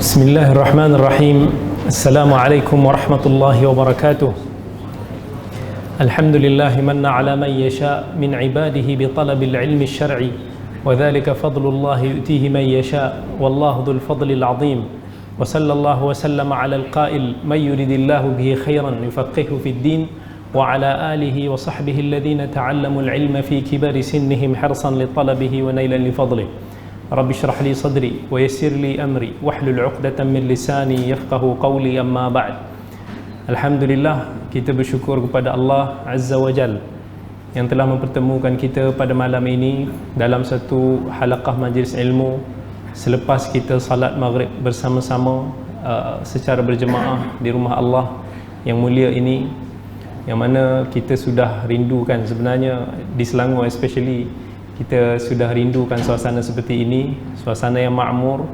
بسم الله الرحمن الرحيم. السلام عليكم ورحمة الله وبركاته. الحمد لله من على من يشاء من عباده بطلب العلم الشرعي، وذلك فضل الله يؤتيه من يشاء، والله ذو الفضل العظيم. وصلى الله وسلم على القائل: من يرد الله به خيرا يفقهه في الدين، وعلى آله وصحبه الذين تعلموا العلم في كبر سنهم حرصا لطلبه ونيلا لفضله. رب اشرح لي صدري ويسر لي أمري واحلل عقدة من لساني يفقه قولي. أما بعد. Alhamdulillah, kita bersyukur kepada Allah Azza wa Jal yang telah mempertemukan kita pada malam ini dalam satu halaqah majlis ilmu selepas kita salat maghrib bersama-sama secara berjemaah di rumah Allah yang mulia ini, yang mana kita sudah rindukan. Sebenarnya di Selangor especially, kita sudah rindukan suasana seperti ini, suasana yang makmur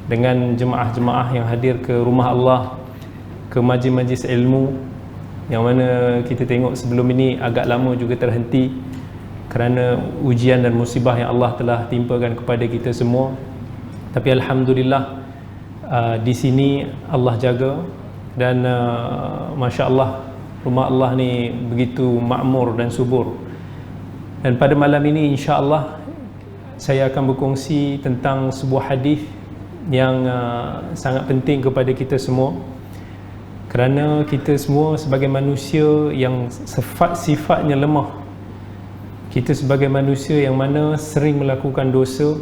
dengan jemaah-jemaah yang hadir ke rumah Allah, ke majlis-majlis ilmu, yang mana kita tengok sebelum ini agak lama juga terhenti kerana ujian dan musibah yang Allah telah timpakan kepada kita semua. Tapi Alhamdulillah, di sini Allah jaga dan Masya Allah, rumah Allah ni begitu makmur dan subur. Dan pada malam ini insya-Allah saya akan berkongsi tentang sebuah hadis yang sangat penting kepada kita semua, kerana kita semua sebagai manusia yang sifatnya lemah, kita sebagai manusia yang mana sering melakukan dosa,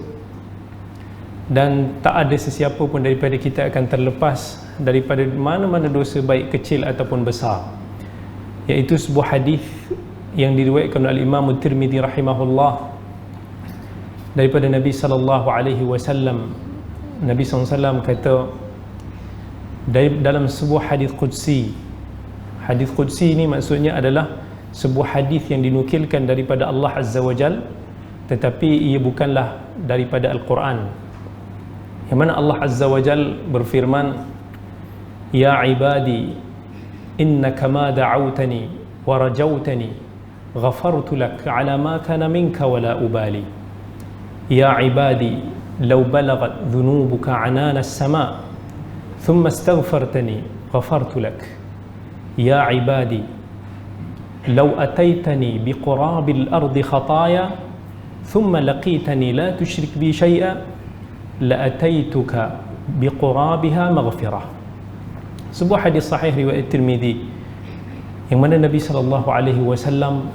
dan tak ada sesiapa pun daripada kita akan terlepas daripada mana-mana dosa, baik kecil ataupun besar. Iaitu sebuah hadis yang diriwayatkan oleh Imam Tirmizi rahimahullah daripada Nabi sallallahu alaihi wasallam. Nabi sallallahu alaihi wasallam kata dalam sebuah hadis qudsi. Hadis qudsi ini maksudnya adalah sebuah hadis yang dinukilkan daripada Allah Azza wa Jal, tetapi ia bukanlah daripada Al-Quran. Yang mana Allah Azza wa Jal berfirman: Ya ibadi, innaka ma da'awtani wa rajawtani ghafartu lak ala ma kana minka wa la ubali. Ya ibadi, law balagat dhunubuka anana as-sama' thumma astaghfartani ghafartu lak. Ya ibadi, law ataitani biqurabil ardi khataya thumma laqitani la tushrik bi shay'a la ataituka biqurabiha maghfirah. Sebuah hadis sahih riwayat Tirmizi yang mana Nabi sallallahu alaihi wasallam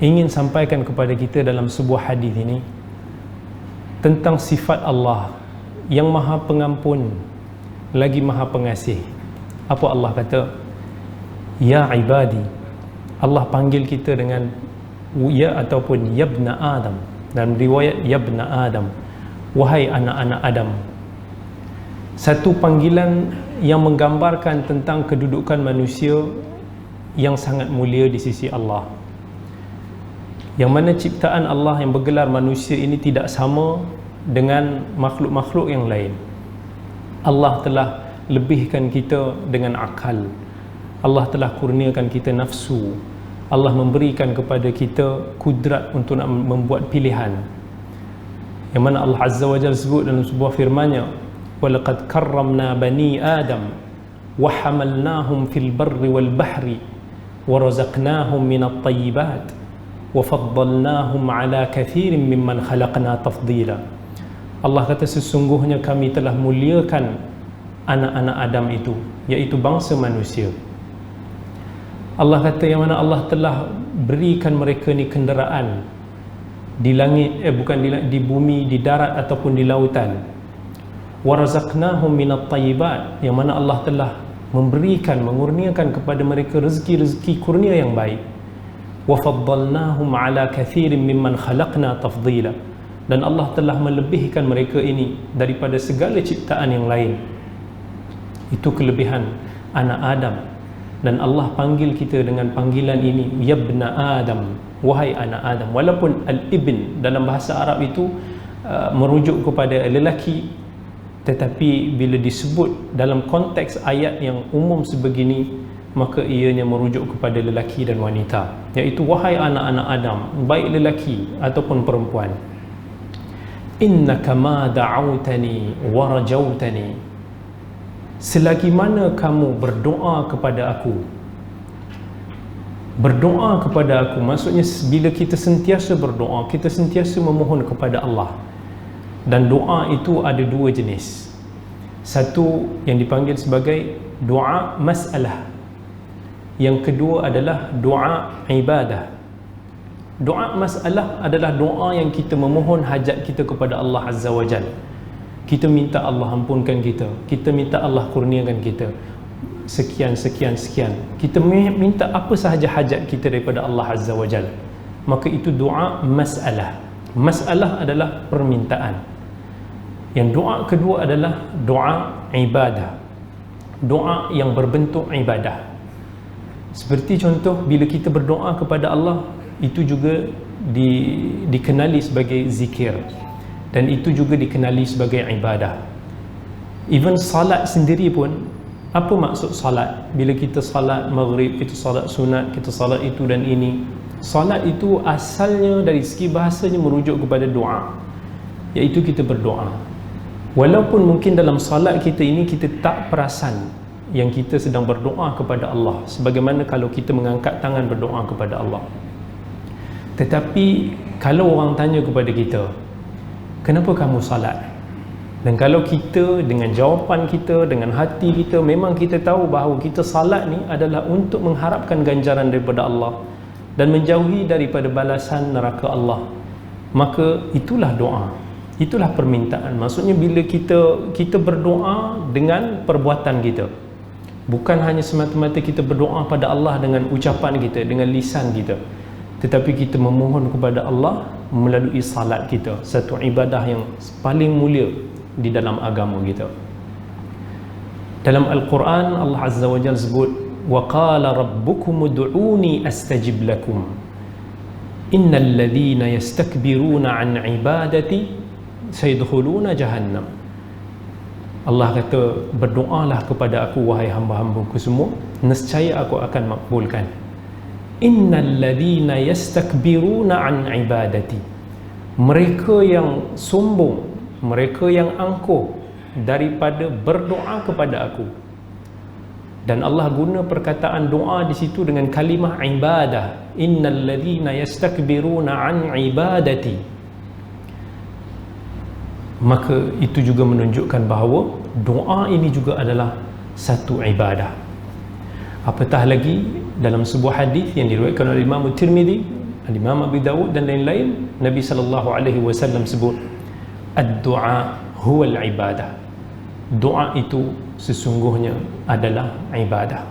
ingin sampaikan kepada kita dalam sebuah hadis ini tentang sifat Allah yang Maha Pengampun lagi Maha Pengasih. Apa Allah kata? Ya ibadi. Allah panggil kita dengan ya ataupun yabna Adam. Dalam riwayat yabna Adam, wahai anak-anak Adam. Satu panggilan yang menggambarkan tentang kedudukan manusia yang sangat mulia di sisi Allah, yang mana ciptaan Allah yang bergelar manusia ini tidak sama dengan makhluk-makhluk yang lain. Allah telah lebihkan kita dengan akal, Allah telah kurniakan kita nafsu, Allah memberikan kepada kita kudrat untuk nak membuat pilihan, yang mana Allah Azza wa Jalla sebut dalam sebuah firman-Nya: walaqad karramna bani Adam wa hamalnahum fil barri wal bahri wa razaqnahum minat tayyibat وَفَضَّلْنَاهُمْ عَلَى كَثِيرٍ مِّمَّنْ خَلَقْنَا تَفْضِيلًا. Allah kata sesungguhnya kami telah muliakan anak-anak Adam itu, iaitu bangsa manusia. Allah kata yang mana Allah telah berikan mereka ni kenderaan di langit, di bumi, di darat ataupun di lautan. وَرَزَقْنَاهُمْ مِنَ الطَّيِّبَاتِ, yang mana Allah telah memberikan, mengurniakan kepada mereka rezeki-rezeki kurnia yang baik. وَفَضَّلْنَاهُمْ عَلَى كَثِيرٍ مِّمَّنْ خَلَقْنَا تَفْضِيلًا, dan Allah telah melebihkan mereka ini daripada segala ciptaan yang lain. Itu kelebihan anak Adam, dan Allah panggil kita dengan panggilan ini, yabna Adam, wahai anak Adam. Walaupun al-ibn dalam bahasa Arab itu merujuk kepada lelaki, tetapi bila disebut dalam konteks ayat yang umum sebegini, maka ianya merujuk kepada lelaki dan wanita, iaitu wahai anak-anak Adam, baik lelaki ataupun perempuan. Innaka ma da'awtani wa rajawtani selagi mana kamu berdoa kepada aku. Berdoa kepada aku maksudnya bila kita sentiasa berdoa, kita sentiasa memohon kepada Allah. Dan doa itu ada dua jenis. Satu yang dipanggil sebagai doa masalah, yang kedua adalah doa ibadah. Doa masalah adalah doa yang kita memohon hajat kita kepada Allah Azza wa Jal. Kita minta Allah ampunkan kita, kita minta Allah kurniakan kita sekian, sekian, sekian. Kita minta apa sahaja hajat kita daripada Allah Azza wa Jal. Maka itu doa masalah. Masalah adalah permintaan. Yang doa kedua adalah doa ibadah, doa yang berbentuk ibadah. Seperti contoh bila kita berdoa kepada Allah, itu juga dikenali sebagai zikir, dan itu juga dikenali sebagai ibadah. Even salat sendiri pun, apa maksud salat? Bila kita salat maghrib, kita salat sunat, kita salat itu dan ini. Salat itu asalnya dari segi bahasanya merujuk kepada doa, iaitu kita berdoa. Walaupun mungkin dalam salat kita ini kita tak perasan yang kita sedang berdoa kepada Allah, sebagaimana kalau kita mengangkat tangan berdoa kepada Allah. Tetapi kalau orang tanya kepada kita, kenapa kamu salat? Dan kalau kita dengan jawapan kita, dengan hati kita, memang kita tahu bahawa kita salat ni adalah untuk mengharapkan ganjaran daripada Allah dan menjauhi daripada balasan neraka Allah, maka itulah doa, itulah permintaan. Maksudnya bila kita berdoa dengan perbuatan kita, bukan hanya semata-mata kita berdoa pada Allah dengan ucapan kita, dengan lisan kita, tetapi kita memohon kepada Allah melalui salat kita, satu ibadah yang paling mulia di dalam agama kita. Dalam Al-Quran Allah Azza wa Jalla sebut, wa qala rabbukum ud'uni astajib lakum innal ladhina yastakbiruna an ibadati sayadkhuluna jahannam. Allah kata, berdoalah kepada aku wahai hamba-hambaku semua, nescaya aku akan makbulkan. Innal ladhina yastakbiruna an ibadati, mereka yang sombong, mereka yang angkuh daripada berdoa kepada aku. Dan Allah guna perkataan doa di situ dengan kalimah ibadah. Innal ladzina yastakbiruna an ibadati. Maka itu juga menunjukkan bahawa doa ini juga adalah satu ibadah. Apatah lagi dalam sebuah hadis yang diriwayatkan oleh Imam Tirmizi, Imam Abu Dawud dan lain-lain, Nabi sallallahu alaihi wasallam sebut, ad-du'a huwa al-ibadah. Doa itu sesungguhnya adalah ibadah.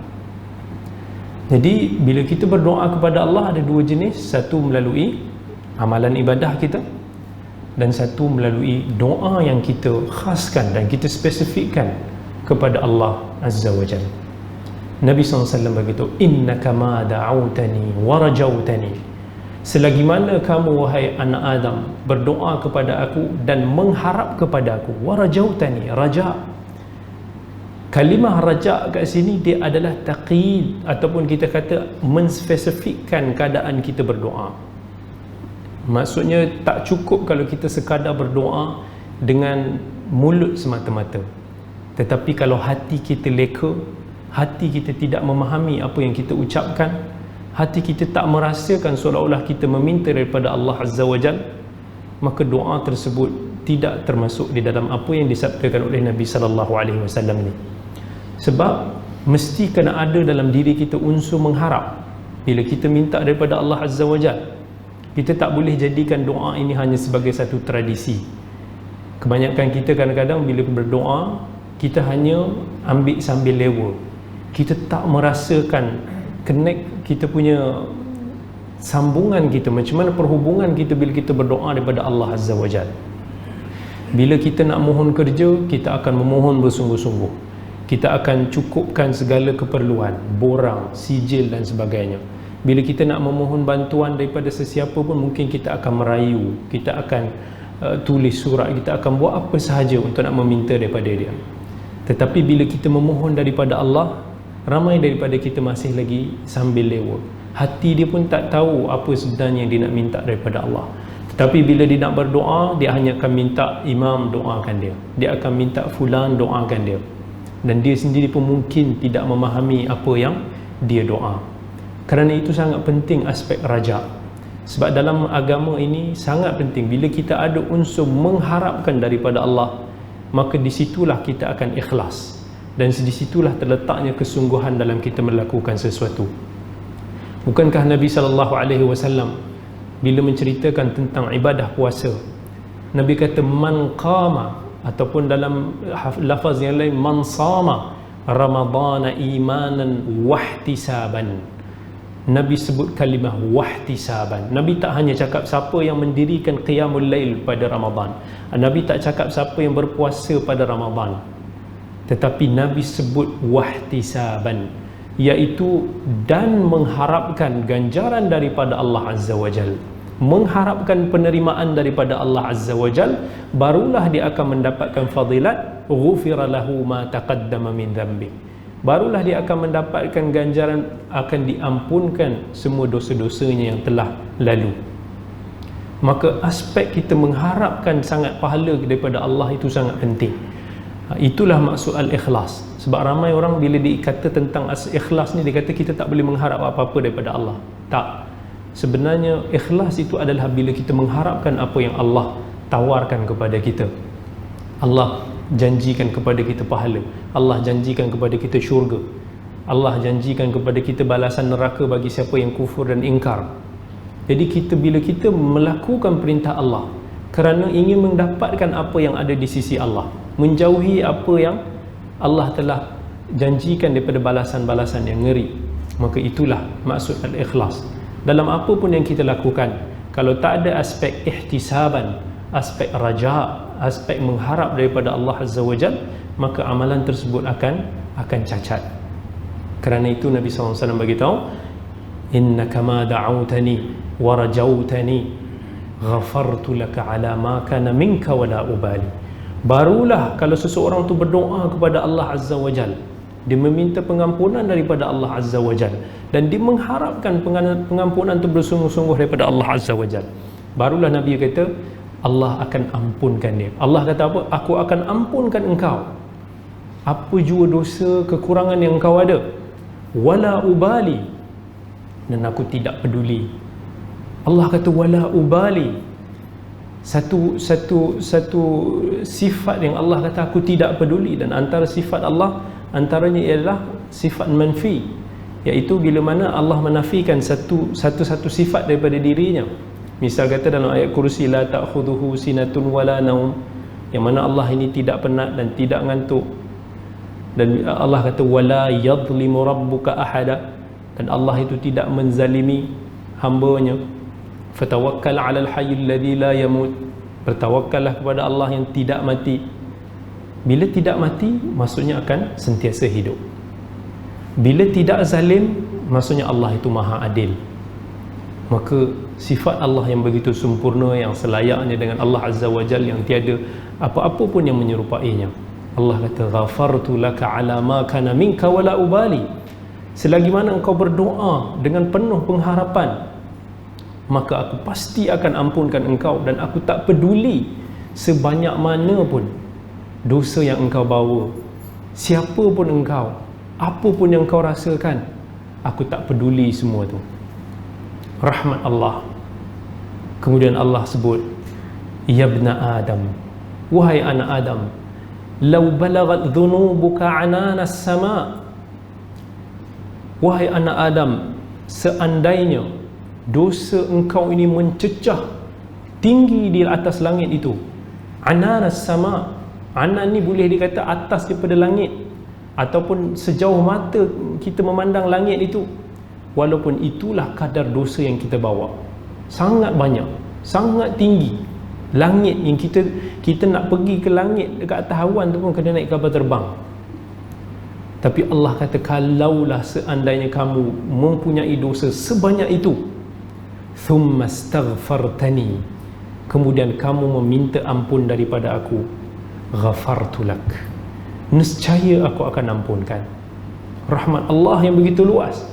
Jadi bila kita berdoa kepada Allah ada dua jenis, satu melalui amalan ibadah kita dan satu melalui doa yang kita khaskan dan kita spesifikkan kepada Allah Azza wa Jalla. Nabi SAW berkata, innaka ma da'autani wa rajautani, selagi mana kamu wahai anak Adam berdoa kepada aku dan mengharap kepada aku, wa rajautani, raja. Kalimah raja kat sini dia adalah taqid, ataupun kita kata menspesifikkan keadaan kita berdoa. Maksudnya tak cukup kalau kita sekadar berdoa dengan mulut semata-mata, tetapi kalau hati kita leka, hati kita tidak memahami apa yang kita ucapkan, hati kita tak merasakan seolah-olah kita meminta daripada Allah Azza wa Jal, maka doa tersebut tidak termasuk di dalam apa yang disabdakan oleh Nabi sallallahu alaihi wasallam ni. Sebab mesti kena ada dalam diri kita unsur mengharap. Bila kita minta daripada Allah Azza wa Jal, kita tak boleh jadikan doa ini hanya sebagai satu tradisi. Kebanyakan kita kadang-kadang bila berdoa, kita hanya ambil sambil lewa. Kita tak merasakan connect kita punya sambungan kita, macam mana perhubungan kita bila kita berdoa daripada Allah Azza wa Jalla. Bila kita nak mohon kerja, kita akan memohon bersungguh-sungguh, kita akan cukupkan segala keperluan, borang, sijil dan sebagainya. Bila kita nak memohon bantuan daripada sesiapa pun, mungkin kita akan merayu, kita akan tulis surat, kita akan buat apa sahaja untuk nak meminta daripada dia. Tetapi bila kita memohon daripada Allah, ramai daripada kita masih lagi sambil lewa. Hati dia pun tak tahu apa sebenarnya yang dia nak minta daripada Allah. Tetapi bila dia nak berdoa, dia hanya akan minta imam doakan dia, dia akan minta fulan doakan dia. dan dia sendiri pun mungkin tidak memahami apa yang dia doa. Kerana itu sangat penting aspek raja. Sebab dalam agama ini sangat penting, bila kita ada unsur mengharapkan daripada Allah, maka disitulah kita akan ikhlas, dan disitulah terletaknya kesungguhan dalam kita melakukan sesuatu. Bukankah Nabi SAW bila menceritakan tentang ibadah puasa, Nabi kata man qama, ataupun dalam lafaz yang lain man sama ramadhana imanan wahtisaban. Nabi sebut kalimah wahtisaban. Nabi tak hanya cakap siapa yang mendirikan qiyamul lail pada Ramadan, Nabi tak cakap siapa yang berpuasa pada Ramadan, tetapi Nabi sebut wahtisaban, iaitu dan mengharapkan ganjaran daripada Allah Azza wa Jal, mengharapkan penerimaan daripada Allah Azza wa Jal, barulah dia akan mendapatkan fadilat ghufira lahu ma taqaddama min dhanbi, barulah dia akan mendapatkan ganjaran, akan diampunkan semua dosa-dosanya yang telah lalu. Maka aspek kita mengharapkan sangat pahala daripada Allah itu sangat penting. Itulah maksud al-ikhlas. Sebab ramai orang bila dikata tentang ikhlas ni, dia kata kita tak boleh mengharap apa-apa daripada Allah. Tak. Sebenarnya ikhlas itu adalah bila kita mengharapkan apa yang Allah tawarkan kepada kita. Allah janjikan kepada kita pahala, Allah janjikan kepada kita syurga, Allah janjikan kepada kita balasan neraka bagi siapa yang kufur dan ingkar. Jadi kita, bila kita melakukan perintah Allah kerana ingin mendapatkan apa yang ada di sisi Allah, menjauhi apa yang Allah telah janjikan daripada balasan-balasan yang ngeri, maka itulah maksud al-ikhlas. Dalam apa pun yang kita lakukan, kalau tak ada aspek ihtisaban, aspek raja, aspek mengharap daripada Allah Azza wa Jal, maka amalan tersebut akan cacat. Kerana itu Nabi SAW beritahu, innaka ma da'autani wa rajautani ghafartu laka ala ma kana minka wa la ubali. Barulah kalau seseorang tu berdoa kepada Allah Azza wa Jal, dia meminta pengampunan daripada Allah Azza wa Jal, dan dia mengharapkan pengampunan itu bersungguh-sungguh daripada Allah Azza wa Jal, barulah Nabi kata Allah akan ampunkan dia. Allah kata apa? Aku akan ampunkan engkau apa jua dosa kekurangan yang engkau ada, wala ubali, dan aku tidak peduli. Allah kata wala ubali, satu sifat yang Allah kata aku tidak peduli. Dan antara sifat Allah, antaranya ialah sifat manfi, iaitu bila mana Allah menafikan satu sifat daripada dirinya. Misal kata dalam ayat kursi, la ta'khudhuhu sinatun wala naum, yang mana Allah ini tidak penat dan tidak ngantuk. Dan Allah kata wala yadhlimu rabbuka ahada, dan Allah itu tidak menzalimi hamba-Nya. Fatawakkal 'alal hayyil ladzi la yamut, bertawakkallah kepada Allah yang tidak mati. Bila tidak mati, maksudnya akan sentiasa hidup. Bila tidak zalim, maksudnya Allah itu maha adil. Maka sifat Allah yang begitu sempurna, yang selayaknya dengan Allah Azza wa Jal, yang tiada apa-apa pun yang menyerupainya. Allah kata ghafartu laka ala ma kana minka wala ubali, selagi mana engkau berdoa dengan penuh pengharapan, maka aku pasti akan ampunkan engkau, dan aku tak peduli sebanyak mana pun dosa yang engkau bawa, siapa pun engkau, apa pun yang kau rasakan, aku tak peduli semua tu. Rahmat Allah. Kemudian Allah sebut, ya ibna Adam, wahai anak Adam, law balagat dhunubuka ananas sama, wahai anak Adam, seandainya dosa engkau ini mencecah tinggi di atas langit itu. Ananas sama, anan ni boleh dikata atas daripada langit, ataupun sejauh mata kita memandang langit itu. Walaupun itulah kadar dosa yang kita bawa, sangat banyak, sangat tinggi. Langit yang kita nak pergi ke langit dekat atas awan tu pun kena naik kapal terbang. Tapi Allah kata kalaulah seandainya kamu mempunyai dosa sebanyak itu, thumma astaghfartani, kemudian kamu meminta ampun daripada aku, ghafartu lak, nescaya aku akan ampunkan. Rahmat Allah yang begitu luas.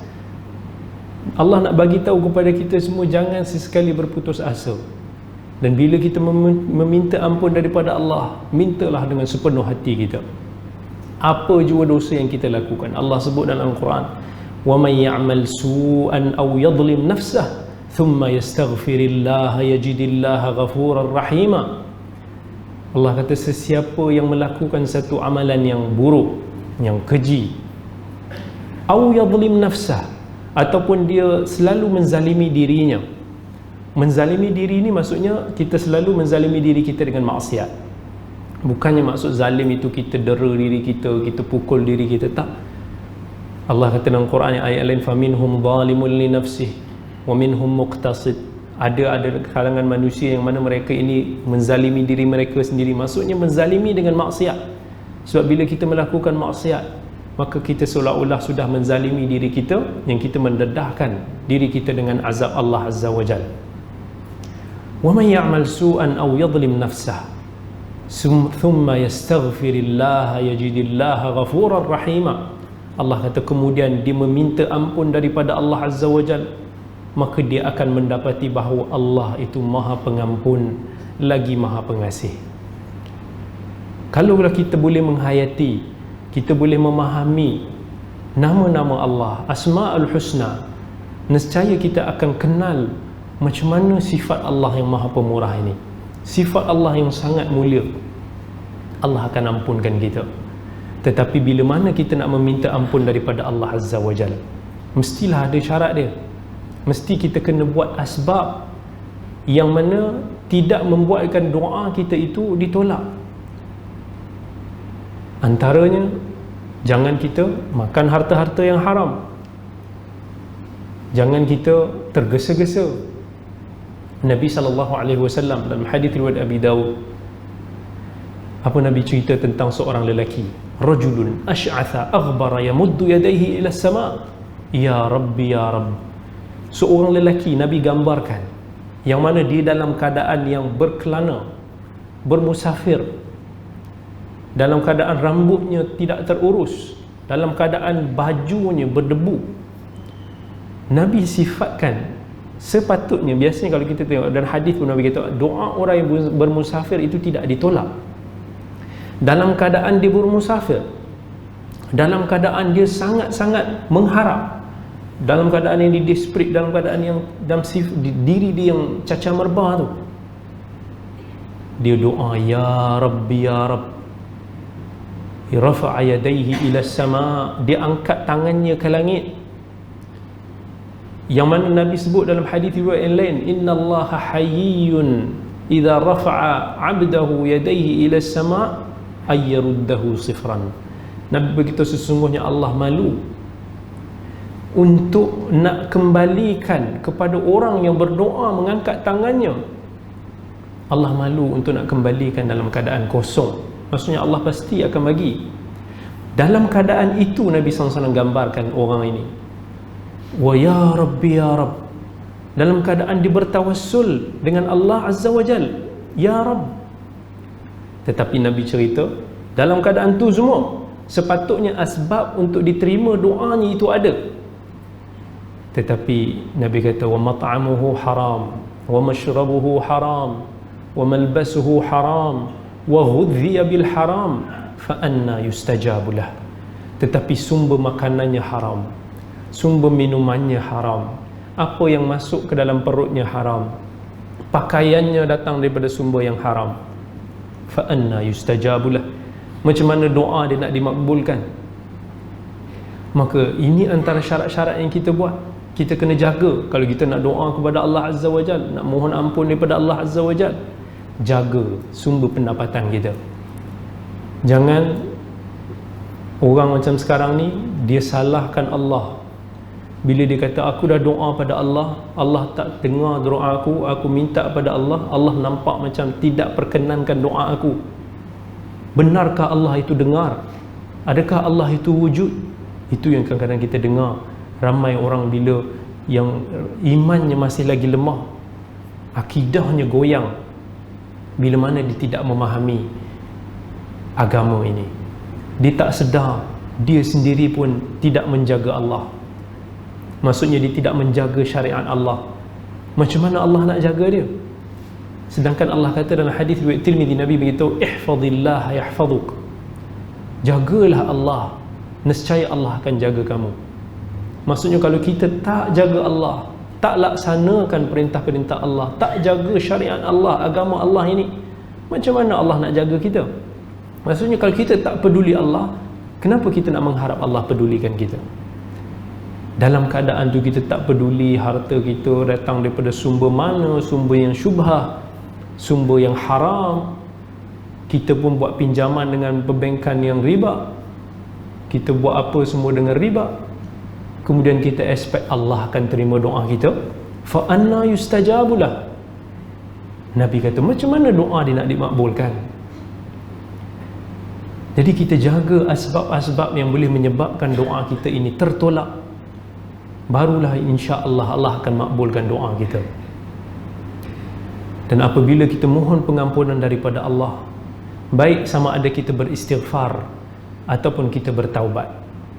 Allah nak bagi tahu kepada kita semua, jangan sesekali berputus asa. Dan bila kita meminta ampun daripada Allah, mintalah dengan sepenuh hati kita. Apa jua dosa yang kita lakukan. Allah sebut dalam Al-Quran, وَمَنْ يَعْمَلْ سُوءًا أَوْ يَظْلِمْ نَفْسَهُ ثُمَّ يَسْتَغْفِرِ اللَّهَ يَجِدِ اللَّهَ غَفُورًا رَحِيمًا. Allah kata, sesiapa yang melakukan satu amalan yang buruk, yang keji, أَوْ يَظْلِمْ نَفْسَهُ, ataupun dia selalu menzalimi dirinya. Menzalimi diri ni maksudnya kita selalu menzalimi diri kita dengan maksiat. Bukannya maksud zalim itu kita dera diri kita, kita pukul diri kita, tak. Allah kata dalam Quran yang ayat lain, faminhum zalimun li nafsihi wa minhum muqtasid. Ada kalangan manusia yang mana mereka ini menzalimi diri mereka sendiri. Maksudnya menzalimi dengan maksiat. Sebab bila kita melakukan maksiat, maka kita seolah-olah sudah menzalimi diri kita, yang kita mendedahkan diri kita dengan azab Allah Azza wa Jalla. Wa man ya'mal su'an aw yadhlim nafsahu thumma yastaghfirillaha yajidillaha ghafurar rahima. Allah kata kemudian dia meminta ampun daripada Allah Azza wa Jal, maka dia akan mendapati bahawa Allah itu Maha Pengampun lagi Maha Pengasih. Kalaulah kita boleh menghayati, kita boleh memahami nama-nama Allah, Asma'ul Husna, nescaya kita akan kenal macam mana sifat Allah yang Maha Pemurah ini, sifat Allah yang sangat mulia. Allah akan ampunkan kita. Tetapi bila mana kita nak meminta ampun daripada Allah Azza wa Jalla, mestilah ada syarat dia. Mesti kita kena buat asbab yang mana tidak membuatkan doa kita itu ditolak. Antaranya, jangan kita makan harta-harta yang haram, jangan kita tergesa-gesa. Nabi SAW dalam hadis riwayat Abi Dawud, apa Nabi cerita tentang seorang lelaki, rajulun ash'atha aghbara yamuddu yadayhi ila as-sama', ya rabbi ya rabb. Seorang lelaki Nabi gambarkan yang mana dia dalam keadaan yang berkelana, bermusafir, dalam keadaan rambutnya tidak terurus, dalam keadaan bajunya berdebu. Nabi sifatkan sepatutnya, biasanya kalau kita tengok dan hadis pun Nabi kata doa orang yang bermusafir itu tidak ditolak. Dalam keadaan dia bermusafir, dalam keadaan dia sangat-sangat mengharap, dalam keadaan yang desperate, dalam keadaan yang dalam diri dia yang cacar merbah tu, dia doa ya rabbi ya rabb, rafa'a yadayhi ila sama', dia angkat tangannya ke langit. Yang mana Nabi sebut dalam hadis riwayat yang lain, innallaha hayyun idza rafa'a 'abdahu yadayhi ila sama' ayyaruddahu sifran. Nabi berkata sesungguhnya Allah malu untuk nak kembalikan kepada orang yang berdoa mengangkat tangannya. Allah malu untuk nak kembalikan dalam keadaan kosong. Maksudnya Allah pasti akan bagi. Dalam keadaan itu Nabi SAW gambarkan orang ini, wa ya rabbi ya rabb, dalam keadaan dia bertawassul dengan Allah Azza wa Jal, ya rabb. Tetapi Nabi cerita dalam keadaan tu semua sepatutnya asbab untuk diterima doanya itu ada. Tetapi Nabi kata wa mat'amuhu haram wa mashrabuhu haram wa malbasuhu haram wa ghudhiya bil haram fa anna yustajabu lah. Tetapi sumber makanannya haram, sumber minumannya haram, apa yang masuk ke dalam perutnya haram, pakaiannya datang daripada sumber yang haram, fa anna yustajabulah. Macam mana doa dia nak dimakbulkan? Maka ini antara syarat-syarat yang kita buat. Kita kena jaga. Kalau kita nak doa kepada Allah Azza wa Jal, nak mohon ampun daripada Allah Azza wa Jal, jaga sumber pendapatan kita. Jangan orang macam sekarang ni, dia salahkan Allah. Bila dia kata aku dah doa pada Allah, Allah tak dengar doa aku minta pada Allah, Allah nampak macam tidak perkenankan doa aku. Benarkah Allah itu dengar? Adakah Allah itu wujud? Itu yang kadang-kadang kita dengar. Ramai orang bila yang imannya masih lagi lemah, akidahnya goyang, bila mana dia tidak memahami agama ini, dia tak sedar dia sendiri pun tidak menjaga Allah. Maksudnya dia tidak menjaga syariat Allah. Macam mana Allah nak jaga dia? Sedangkan Allah kata dalam hadis riwayat Tirmizi, Nabi beritahu ihfazillah yahfazuk. Jagalah Allah, nescaya Allah akan jaga kamu. Maksudnya kalau kita tak jaga Allah, tak laksanakan perintah-perintah Allah, tak jaga syariat Allah, agama Allah ini, macam mana Allah nak jaga kita? Maksudnya kalau kita tak peduli Allah, kenapa kita nak mengharap Allah pedulikan kita? Dalam keadaan tu kita tak peduli harta kita datang daripada sumber mana, sumber yang syubhah, sumber yang haram. Kita pun buat pinjaman dengan perbankan yang riba, kita buat apa semua dengan riba, kemudian kita expect Allah akan terima doa kita. Fa anna yustajabulah. Nabi kata, macam mana doa dia nak dimakbulkan? Jadi kita jaga asbab-asbab yang boleh menyebabkan doa kita ini tertolak, barulah insya-Allah Allah akan makbulkan doa kita. Dan apabila kita mohon pengampunan daripada Allah, baik sama ada kita beristighfar ataupun kita bertaubat.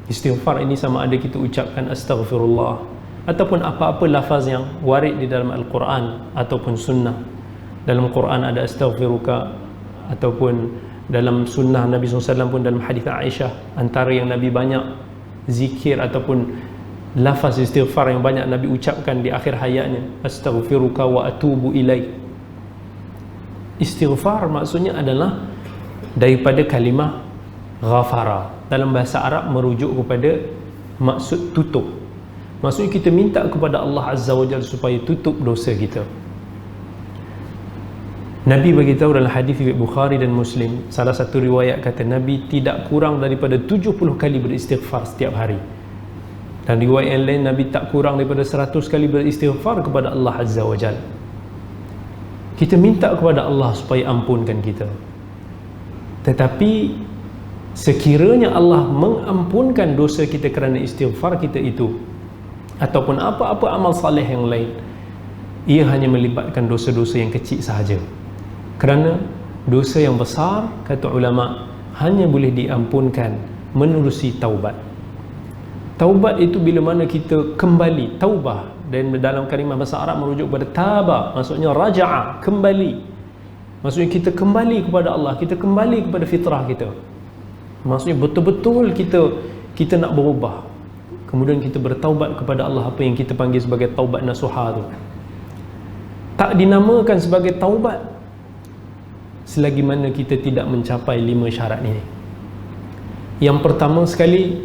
Istighfar ini sama ada kita ucapkan astaghfirullah ataupun apa-apa lafaz yang warid di dalam Al-Quran ataupun sunnah. Dalam Quran ada astaghfiruka, ataupun dalam sunnah Nabi SAW pun dalam hadis Aisyah, antara yang Nabi banyak zikir ataupun lafaz istighfar yang banyak Nabi ucapkan di akhir hayatnya, astaghfiruka wa atubu ilaik. Istighfar maksudnya adalah daripada kalimah ghafara. Dalam bahasa Arab merujuk kepada maksud tutup. Maksudnya kita minta kepada Allah Azza wa Jalla supaya tutup dosa kita. Nabi beritahu dalam hadis riwayat Bukhari dan Muslim, salah satu riwayat kata Nabi tidak kurang daripada 70 kali beristighfar setiap hari. Dan riwayat yang lain Nabi tak kurang daripada 100 kali beristighfar kepada Allah Azza wa Jalla. Kita minta kepada Allah supaya ampunkan kita. Tetapi sekiranya Allah mengampunkan dosa kita kerana istighfar kita itu, ataupun apa-apa amal saleh yang lain, ia hanya melibatkan dosa-dosa yang kecil sahaja. Kerana dosa yang besar, kata ulama, hanya boleh diampunkan menerusi taubat. Taubat itu bila mana kita kembali, taubah, dan dalam kalimah bahasa Arab merujuk kepada taba, maksudnya raja'a, kembali. Maksudnya kita kembali kepada Allah, kita kembali kepada fitrah kita. Maksudnya betul-betul kita nak berubah. Kemudian kita bertaubat kepada Allah, apa yang kita panggil sebagai taubat nasuha tu. Tak dinamakan sebagai taubat selagi mana kita tidak mencapai 5 syarat ini. Yang pertama sekali,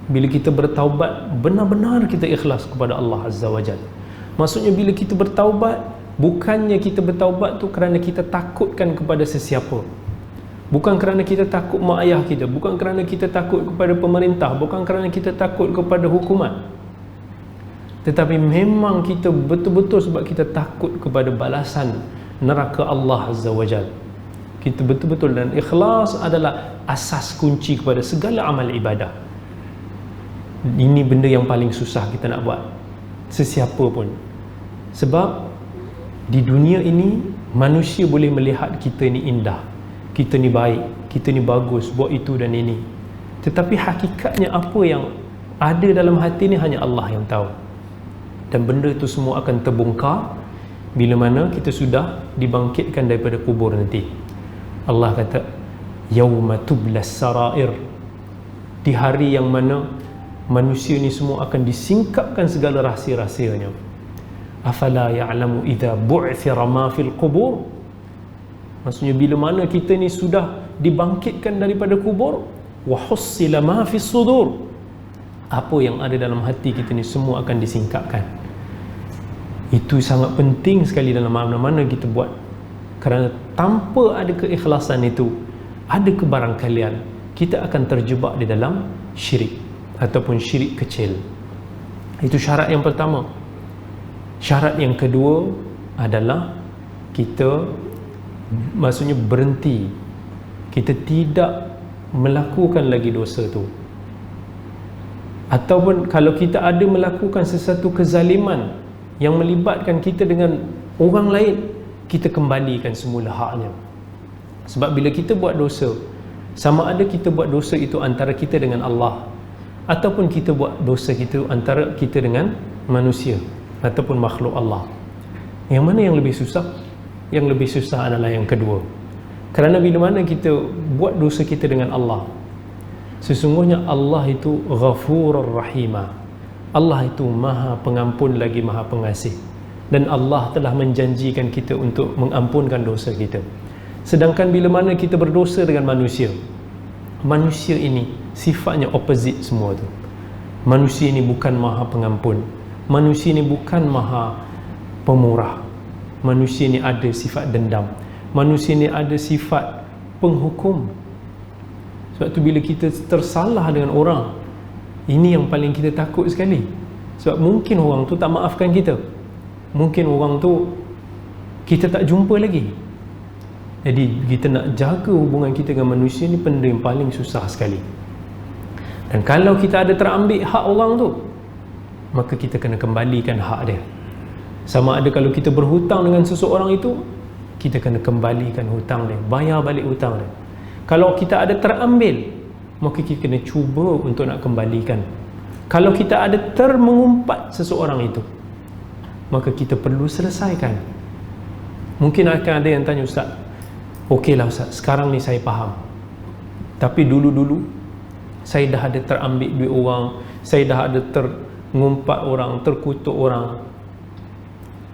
bila kita bertaubat, benar-benar kita ikhlas kepada Allah Azza wa Jalla. Maksudnya bila kita bertaubat, bukannya kita bertaubat tu kerana kita takutkan kepada sesiapa, bukan kerana kita takut mak ayah kita, bukan kerana kita takut kepada pemerintah, bukan kerana kita takut kepada hukuman, tetapi memang kita betul-betul sebab kita takut kepada balasan neraka Allah Azza wa Jalla. Kita betul-betul, dan ikhlas adalah asas kunci kepada segala amal ibadah. Ini benda yang paling susah kita nak buat, sesiapa pun. Sebab di dunia ini manusia boleh melihat kita ni indah, kita ni baik, kita ni bagus, buat itu dan ini. Tetapi hakikatnya apa yang ada dalam hati ni hanya Allah yang tahu. Dan benda itu semua akan terbongkar bila mana kita sudah dibangkitkan daripada kubur nanti. Allah kata, yauma tublas sarair, di hari yang mana manusia ni semua akan disingkapkan segala rahsia-rahsianya. Afala ya'lamu idza bu'thira ma fil qubur. Maksudnya bila mana kita ni sudah dibangkitkan daripada kubur, wa hussila ma fis sudur, apa yang ada dalam hati kita ni semua akan disingkapkan. Itu sangat penting sekali dalam mana-mana kita buat. Kerana tanpa ada keikhlasan itu, ada kebarangkalian kita akan terjebak di dalam syirik ataupun syirik kecil. Itu syarat yang pertama. Syarat yang kedua adalah kita, maksudnya berhenti, kita tidak melakukan lagi dosa tu. Ataupun kalau kita ada melakukan sesuatu kezaliman yang melibatkan kita dengan orang lain, kita kembalikan semula haknya. Sebab bila kita buat dosa, sama ada kita buat dosa itu antara kita dengan Allah, ataupun kita buat dosa kita antara kita dengan manusia ataupun makhluk Allah. Yang mana yang lebih susah? Yang lebih susah adalah yang kedua. Kerana bila mana kita buat dosa kita dengan Allah, Sesungguhnya Allah itu Ghafurur Rahimah. Allah itu Maha Pengampun lagi Maha Pengasih. Dan Allah telah menjanjikan kita untuk mengampunkan dosa kita. Sedangkan bila mana kita berdosa dengan manusia, manusia ini sifatnya opposite semua tu. Manusia ini bukan Maha Pengampun, manusia ini bukan Maha Pemurah, manusia ini ada sifat dendam, manusia ini ada sifat penghukum. Sebab tu bila kita tersalah dengan orang, ini yang paling kita takut sekali. Sebab mungkin orang tu tak maafkan kita, mungkin orang tu kita tak jumpa lagi. Jadi kita nak jaga hubungan kita dengan manusia ni benda yang paling susah sekali. Dan kalau kita ada terambil hak orang tu, maka kita kena kembalikan hak dia. Sama ada kalau kita berhutang dengan seseorang itu, kita kena kembalikan hutang dia, bayar balik hutang dia. Kalau kita ada terambil, maka kita kena cuba untuk nak kembalikan. Kalau kita ada termengumpat seseorang itu, maka kita perlu selesaikan. Mungkin akan ada yang tanya, Ustaz, okeylah Ustaz, sekarang ni saya faham, tapi dulu-dulu saya dah ada terambil duit orang, saya dah ada terngumpat orang, terkutuk orang,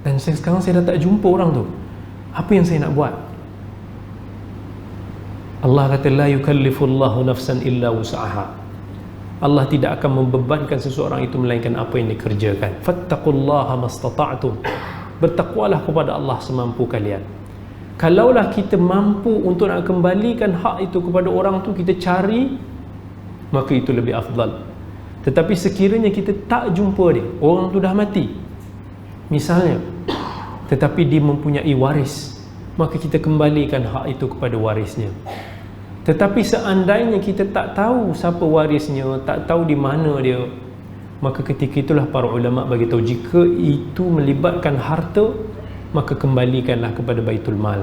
dan sekarang saya dah tak jumpa orang tu. Apa yang saya nak buat? Allah kata, la yukallifullahu nafsan illa wus'aha. Allah tidak akan membebankan seseorang itu melainkan apa yang dikerjakan. Fattaqullaha mastata'tum. Bertakwalah kepada Allah semampu kalian. Kalaulah kita mampu untuk nak kembalikan hak itu kepada orang tu, kita cari, maka itu lebih afdal. Tetapi sekiranya kita tak jumpa dia, orang tu dah mati misalnya, tetapi dia mempunyai waris, maka kita kembalikan hak itu kepada warisnya. Tetapi seandainya kita tak tahu siapa warisnya, tak tahu di mana dia, maka ketika itulah para ulama bagi tahu, jika itu melibatkan harta, maka kembalikanlah kepada Baitul Mal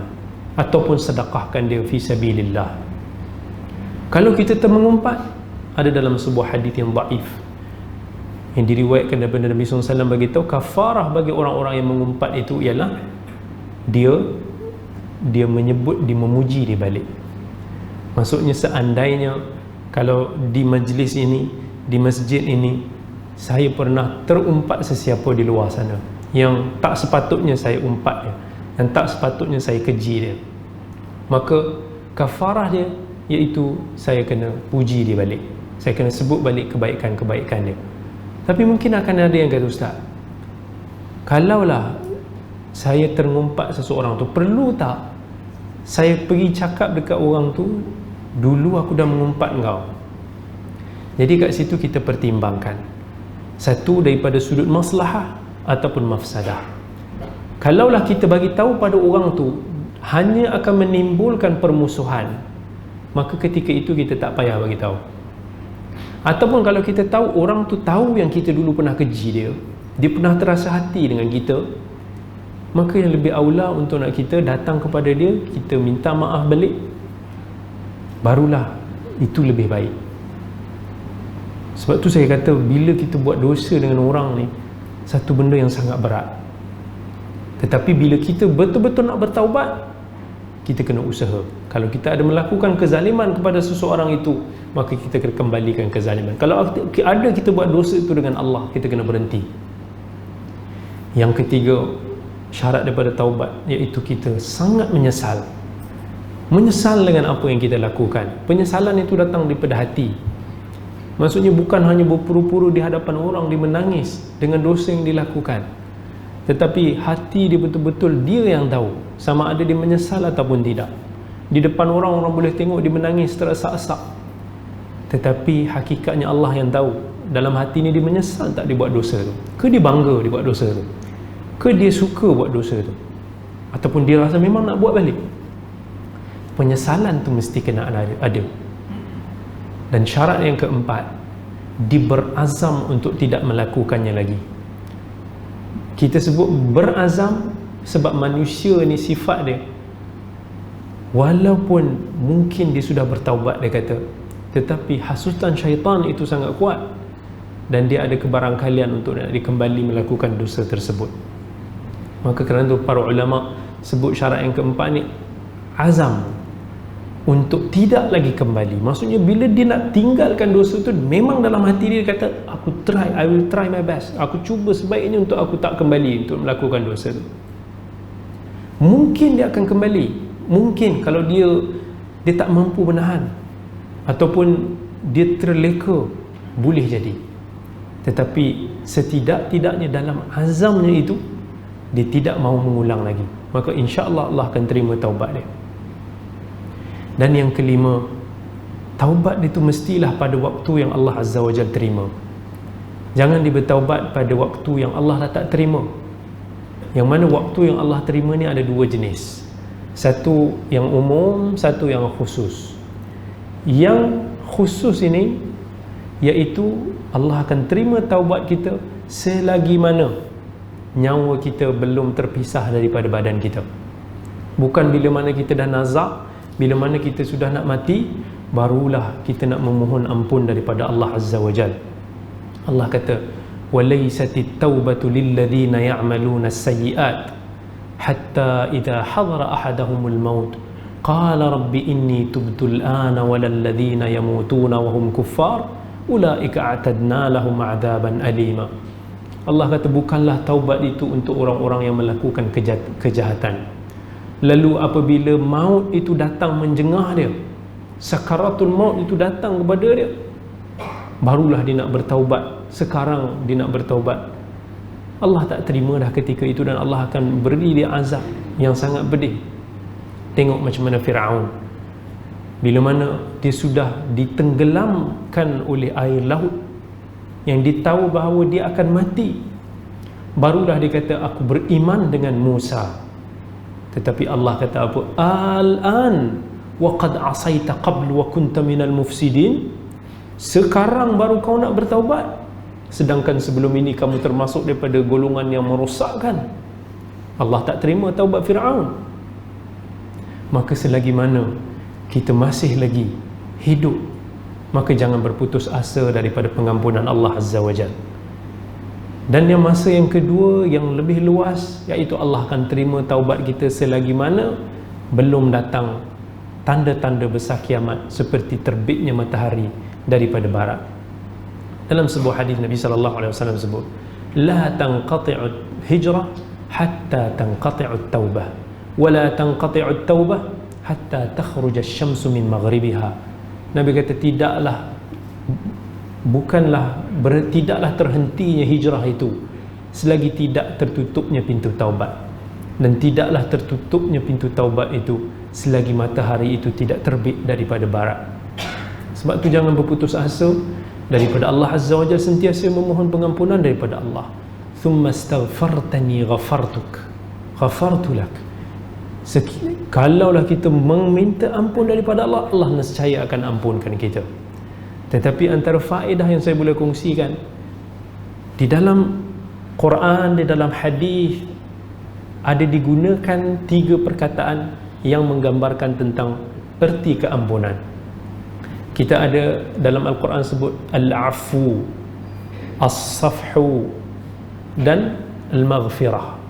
ataupun sedekahkan dia fi sabilillah. Kalau kita termengumpat, ada dalam sebuah hadis yang dhaif yang diriwayatkan daripada Nabi SAW bagi tahu, kafarah bagi orang-orang yang mengumpat itu ialah dia menyebut, dia memuji dia balik. Maksudnya seandainya kalau di majlis ini, di masjid ini, saya pernah terumpat sesiapa di luar sana yang tak sepatutnya saya umpat dia, yang tak sepatutnya saya keji dia, maka kafarah dia iaitu saya kena puji dia balik, saya kena sebut balik kebaikan-kebaikan dia. Tapi mungkin akan ada yang kata, Ustaz, kalaulah saya terngumpat seseorang tu, perlu tak saya pergi cakap dekat orang tu, dulu aku dah mengumpat kau? Jadi kat situ kita pertimbangkan, satu daripada sudut maslahah ataupun mafsadah. Kalaulah kita bagi tahu pada orang tu hanya akan menimbulkan permusuhan, maka ketika itu kita tak payah bagi tahu. Ataupun kalau kita tahu orang tu tahu yang kita dulu pernah keji dia, dia pernah terasa hati dengan kita, maka yang lebih aula untuk nak kita datang kepada dia, kita minta maaf balik, barulah itu lebih baik. Sebab tu saya kata, bila kita buat dosa dengan orang ni, satu benda yang sangat berat. Tetapi bila kita betul-betul nak bertaubat, kita kena usaha. Kalau kita ada melakukan kezaliman kepada seseorang itu, maka kita kena kembalikan kezaliman. Kalau ada kita buat dosa itu dengan Allah, kita kena berhenti. Yang ketiga, syarat daripada taubat, iaitu kita sangat menyesal. Menyesal dengan apa yang kita lakukan. Penyesalan itu datang daripada hati. Maksudnya bukan hanya berpuru-puru di hadapan orang dia menangis dengan dosa yang dilakukan, tetapi hati dia betul-betul dia yang tahu sama ada dia menyesal ataupun tidak. Di depan orang, orang boleh tengok dia menangis terasak-asak, tetapi hakikatnya Allah yang tahu dalam hati ni dia menyesal tak dia buat dosa tu, ke dia bangga dia buat dosa tu, ke dia suka buat dosa tu, ataupun dia rasa memang nak buat balik. Penyesalan tu mesti kena ada. Dan syarat yang keempat, dia berazam untuk tidak melakukannya lagi. Kita sebut berazam sebab manusia ni sifat dia, walaupun mungkin dia sudah bertaubat, dia kata, tetapi hasutan syaitan itu sangat kuat dan dia ada kebarangkalian untuk nak dikembali melakukan dosa tersebut. Maka kerana itu para ulama sebut syarat yang keempat ni azam. untuk tidak lagi kembali. Maksudnya bila dia nak tinggalkan dosa tu, memang dalam hati dia kata, I will try my best, aku cuba sebaiknya untuk aku tak kembali untuk melakukan dosa tu. Mungkin dia akan kembali, mungkin kalau dia tak mampu menahan ataupun dia terleka, boleh jadi. Tetapi setidak-tidaknya dalam azamnya itu, dia tidak mahu mengulang lagi, maka insya-Allah Allah akan terima taubat dia. Dan yang kelima, taubat itu mestilah pada waktu yang Allah Azza wa Jalla terima. Jangan dia bertaubat pada waktu yang Allah dah tak terima. Yang mana waktu yang Allah terima ni ada dua jenis. Satu yang umum, satu yang khusus. Yang khusus ini iaitu Allah akan terima taubat kita selagi mana nyawa kita belum terpisah daripada badan kita. Bukan bila mana kita dah nazak, bila mana kita sudah nak mati, barulah kita nak memohon ampun daripada Allah Azza wa Jal. Allah kata, وَلَيْسَتِ التَّوْبَةُ لِلَّذِينَ يَعْمَلُونَ السَّيِّئَاتِ حَتَّى إِذَا حَضَرَ أَحَدَهُمُ الْمَوْتُ قَالَ رَبِّ إِنِّي تُبْتُ الْآنَ وَلَا الَّذِينَ يَمُوتُونَ وَهُمْ كُفَّارٌ أُولَئِكَ أَعْتَدْنَا لَهُمْ عَذَابًا أَلِيمًا. Allah kata, bukanlah taubat itu untuk orang-orang yang melakukan kejahatan. Lalu apabila maut itu datang menjengah dia, sakaratul maut itu datang kepada dia, barulah dia nak bertaubat. Sekarang dia nak bertaubat, Allah tak terima dah ketika itu, dan Allah akan beri dia azab yang sangat pedih. Tengok macam mana Fir'aun, bila mana dia sudah ditenggelamkan oleh air laut, yang dia tahu bahawa dia akan mati, barulah dia kata, aku beriman dengan Musa. Tetapi Allah kata apa? Al-an wa qad asaita qabl wa kunta minal mufsidin. Sekarang baru kau nak bertaubat, sedangkan sebelum ini kamu termasuk daripada golongan yang merosakkan. Allah tak terima taubat Fir'aun. Maka selagi mana kita masih lagi hidup, maka jangan berputus asa daripada pengampunan Allah Azza wa Jalla. Dan yang masa yang kedua yang lebih luas, iaitu Allah akan terima taubat kita selagi mana belum datang tanda-tanda besar kiamat seperti terbitnya matahari daripada barat. Dalam sebuah hadis Nabi sallallahu alaihi wasallam sebut, la tanqati'u hijrah hatta tanqati'u taubah wa la tanqati'u taubah hatta takhruja asy-syamsu min maghribiha. Nabi kata, tidaklah terhentinya hijrah itu selagi tidak tertutupnya pintu taubat, dan tidaklah tertutupnya pintu taubat itu selagi matahari itu tidak terbit daripada barat. Sebab tu jangan berputus asa daripada Allah Azza wa Jalla, sentiasa memohon pengampunan daripada Allah. Thumma astaghfartani ghafartu lak. Kalaulah kita meminta ampun daripada Allah, Allah nescaya akan ampunkan kita. Tetapi antara faedah yang saya boleh kongsikan, di dalam Quran, di dalam hadis, ada digunakan 3 perkataan yang menggambarkan tentang erti keampunan. Kita ada dalam Al-Quran sebut Al-Afu, As-Safhu dan Al-Maghfirah.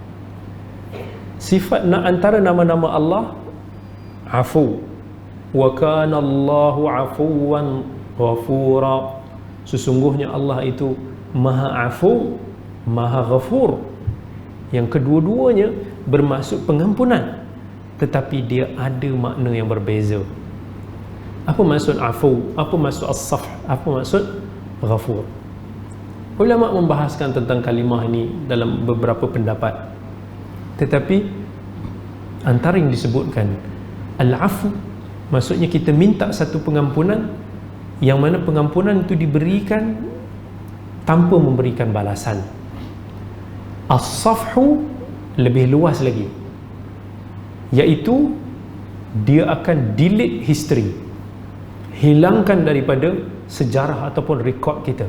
Sifat antara nama-nama Allah Afu, wa kana Allahu afuwan ghafura. Sesungguhnya Allah itu Maha Afu, Maha Ghafur. Yang kedua-duanya bermaksud pengampunan, tetapi dia ada makna yang berbeza. Apa maksud afu? Apa maksud as-safh? Apa maksud ghafur? Ulama membahaskan tentang kalimah ini dalam beberapa pendapat. Tetapi antara yang disebutkan al-afu, maksudnya kita minta satu pengampunan, yang mana pengampunan itu diberikan tanpa memberikan balasan. As-safhu lebih luas lagi, iaitu dia akan delete history, hilangkan daripada sejarah ataupun rekod kita.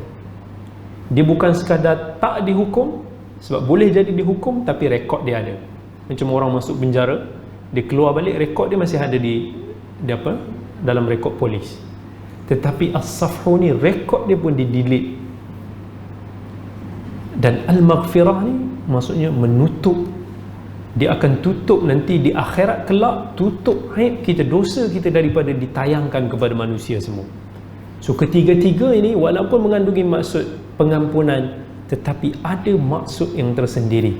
Dia bukan sekadar tak dihukum, sebab boleh jadi dihukum tapi rekod dia ada. Macam orang masuk penjara, dia keluar balik, rekod dia masih ada di dalam rekod polis. Tetapi as-safhu ni, rekod dia pun di delete. Dan al-maghfirah ni maksudnya menutup Dia akan tutup nanti di akhirat kelak, tutup aib kita, dosa kita daripada ditayangkan kepada manusia semua. So ketiga-tiga ini walaupun mengandungi maksud pengampunan, tetapi ada maksud yang tersendiri.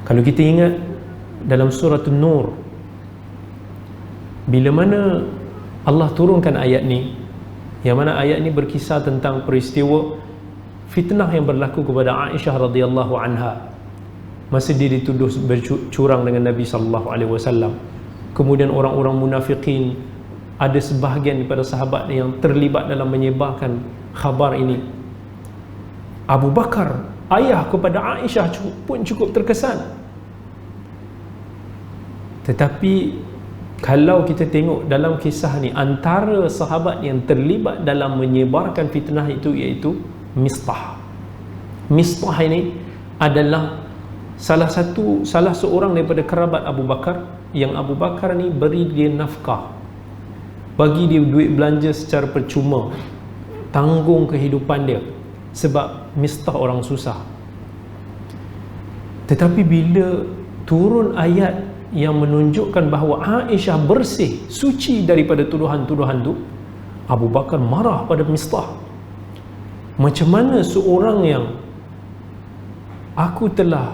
Kalau kita ingat dalam surah An-Nur, bila mana Allah turunkan ayat ni, yang mana ayat ni berkisah tentang peristiwa fitnah yang berlaku kepada Aisyah radhiyallahu anha masa dia dituduh bercurang dengan Nabi sallallahu alaihi wasallam. Kemudian orang-orang munafikin, ada sebahagian daripada sahabat yang terlibat dalam menyebarkan khabar ini. Abu Bakar, ayah kepada Aisyah, pun cukup terkesan. Tetapi kalau kita tengok dalam kisah ni, antara sahabat yang terlibat dalam menyebarkan fitnah itu iaitu Mistah. Mistah ini adalah salah seorang daripada kerabat Abu Bakar, yang Abu Bakar ni beri dia nafkah, bagi dia duit belanja secara percuma, tanggung kehidupan dia, sebab Mistah orang susah. Tetapi bila turun ayat yang menunjukkan bahawa Aisyah bersih, suci daripada tuduhan-tuduhan itu, Abu Bakar marah pada Mistah. Macam mana seorang yang aku telah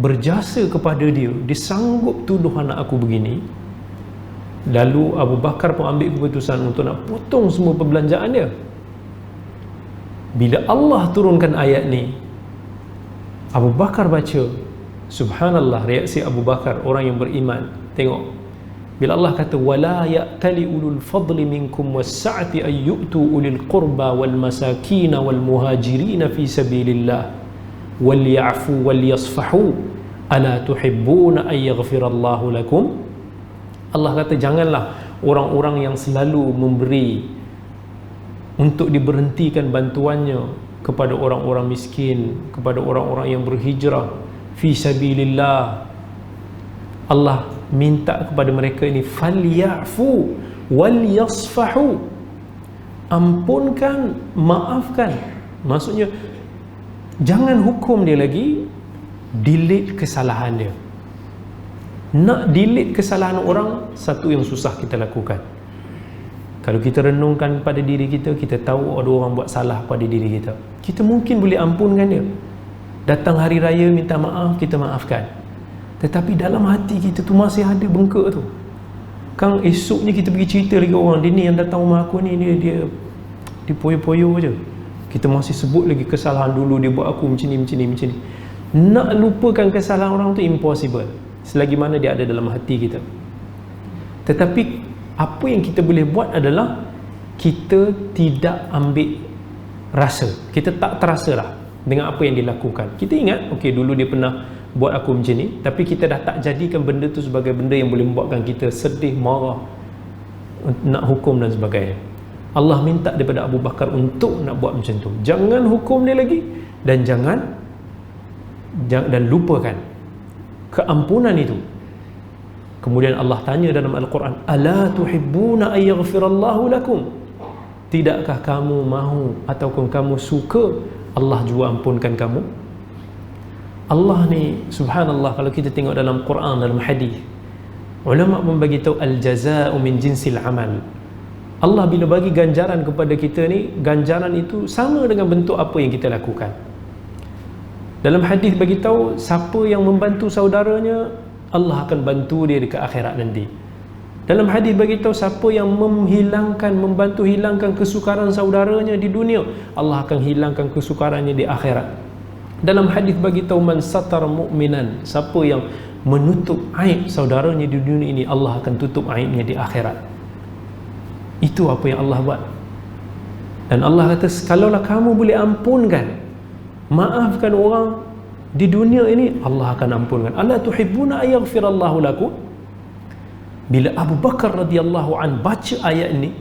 berjasa kepada dia, dia sanggup tuduh anak aku begini? Lalu Abu Bakar pun ambil keputusan untuk nak potong semua perbelanjaan dia. Bila Allah turunkan ayat ni, Abu Bakar baca, subhanallah, reaksi Abu Bakar, orang yang beriman. Tengok, bila Allah kata wala ya'tali ulul fadli minkum was-sa'ati ay yu'tu ulil qurba wal masakin wal muhajirin fi sabilillah wal ya'fu wal yasfahu ala tuhibbuna ay yaghfirallahu lakum. Allah kata janganlah orang-orang yang selalu memberi untuk diberhentikan bantuannya kepada orang-orang miskin, kepada orang-orang yang berhijrah fi sabilillah. Allah minta kepada mereka ini falyafu wal yasfahu, ampunkan, maafkan. Maksudnya jangan hukum dia lagi, delete kesalahan dia. Nak delete kesalahan orang, satu yang susah kita lakukan. Kalau kita renungkan pada diri kita, kita tahu ada orang buat salah pada diri kita, kita mungkin boleh ampunkan dia. Datang hari raya minta maaf, kita maafkan. Tetapi dalam hati kita tu masih ada bengkak tu. Kan esoknya kita pergi cerita lagi orang, dia ni yang datang rumah aku ni, dia poyo-poyo je. Kita masih sebut lagi kesalahan dulu, dia buat aku macam ni. Nak lupakan kesalahan orang tu impossible, selagi mana dia ada dalam hati kita. Tetapi apa yang kita boleh buat adalah kita tidak ambil rasa, kita tak terasa lah dengan apa yang dilakukan. Kita ingat, okey, dulu dia pernah buat aku macam ni, tapi kita dah tak jadikan benda tu sebagai benda yang boleh membuatkan kita sedih, marah, nak hukum dan sebagainya. Allah minta daripada Abu Bakar untuk nak buat macam tu. Jangan hukum dia lagi, dan dan lupakan keampunan itu. Kemudian Allah tanya dalam Al-Quran, ala tuhibbuna ay yaghfirallahu lakum, tidakkah kamu mahu ataupun kamu suka Allah juga ampunkan kamu? Allah ni subhanallah, kalau kita tengok dalam Quran, dalam hadis, ulama membagi tahu al-jazaa'u min jinsil amal. Allah bila bagi ganjaran kepada kita ni, ganjaran itu sama dengan bentuk apa yang kita lakukan. Dalam hadis bagi tahu, siapa yang membantu saudaranya, Allah akan bantu dia dekat akhirat nanti. Dalam hadis bagi tahu, siapa yang membantu hilangkan kesukaran saudaranya di dunia, Allah akan hilangkan kesukarannya di akhirat. Dalam hadis bagi tahu, man satar mu'minan, siapa yang menutup aib saudaranya di dunia ini, Allah akan tutup aibnya di akhirat. Itu apa yang Allah buat. Dan Allah kata, kalaulah kamu boleh ampunkan, maafkan orang di dunia ini, Allah akan ampunkan. Ala tuhibbuna ay yaghfirallahu lakum. Bila Abu Bakar radhiyallahu an baca ayat ini,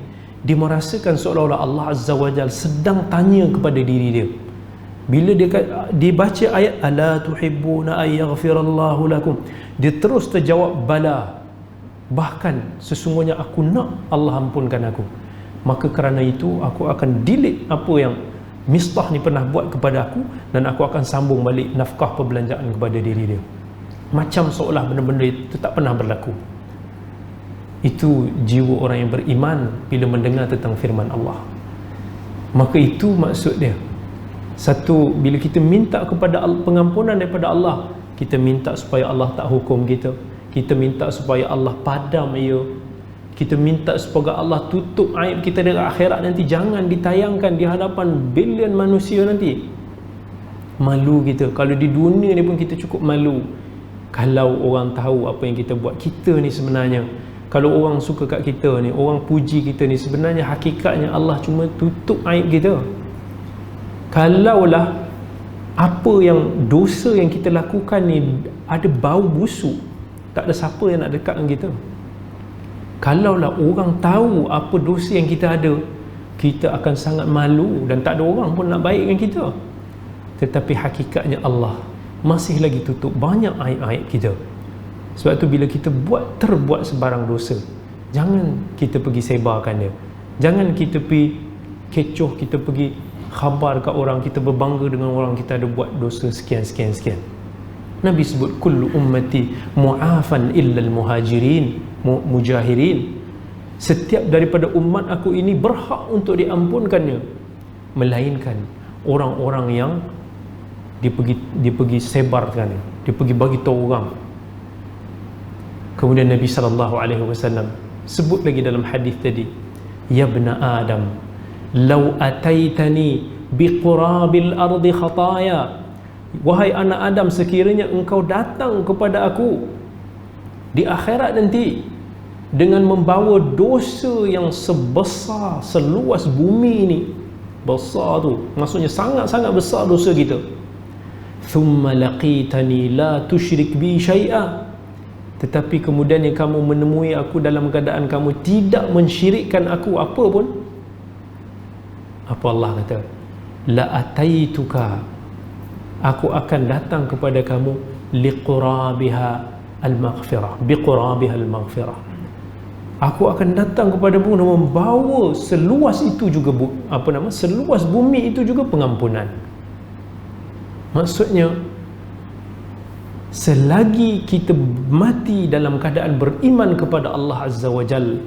dia merasakan seolah-olah Allah Azza wa Jalla sedang tanya kepada diri dia. Bila dia baca ayat ala tuhibbuna ay yaghfirallahu lakum, dia terus terjawab bala, bahkan sesungguhnya aku nak Allah ampunkan aku. Maka kerana itu aku akan delete apa yang Mistah ni pernah buat kepada aku, dan aku akan sambung balik nafkah perbelanjaan kepada diri dia. macam seolah benda-benda itu tak pernah berlaku. Itu jiwa orang yang beriman bila mendengar tentang firman Allah. Maka itu maksud dia. Satu, bila kita minta kepada pengampunan daripada Allah, kita minta supaya Allah tak hukum kita, kita minta supaya Allah padam ia, kita minta supaya Allah tutup aib kita di akhirat nanti, jangan ditayangkan di hadapan bilion manusia nanti. Malu kita. Kalau di dunia ni pun kita cukup malu kalau orang tahu apa yang kita buat. Kita ni sebenarnya, kalau orang suka kat kita ni, orang puji kita ni, sebenarnya hakikatnya Allah cuma tutup aib kita. Kalaulah apa yang dosa yang kita lakukan ni ada bau busuk, tak ada siapa yang nak dekat dengan kita. Kalaulah orang tahu apa dosa yang kita ada, kita akan sangat malu dan tak ada orang pun nak baik dengan kita. Tetapi hakikatnya Allah masih lagi tutup banyak aib-aib kita. Sebab tu bila kita terbuat sebarang dosa, jangan kita pergi sebarkan dia. Jangan kita pergi kecoh, kita pergi khabar kat orang, kita berbangga dengan orang kita ada buat dosa sekian. Nabi sebut kullu ummati mu'afan illa al-muhajirin mujahirin. Setiap daripada umat aku ini berhak untuk diampunkannya, melainkan orang-orang yang dia pergi sebarkan, dia pergi bagi tahu orang. Kemudian Nabi SAW sebut lagi dalam hadis tadi, ya ibna Adam law ataitani biqurabil ardi khataya, wahai anak Adam, sekiranya engkau datang kepada aku di akhirat nanti dengan membawa dosa yang sebesar, seluas bumi ini, besar tu maksudnya sangat-sangat besar dosa kita, thumma laqitani la tusyrik bi syai'a, tetapi kemudiannya kamu menemui aku dalam keadaan kamu tidak mensyirikkan aku apa pun, apa Allah kata, la ataituka, aku akan datang kepada kamu liqurabiha al-maghfirah, biqurabiha al-maghfirah, aku akan datang kepadamu dan membawa seluas itu juga seluas bumi itu juga pengampunan. Maksudnya selagi kita mati dalam keadaan beriman kepada Allah Azza wa Jal,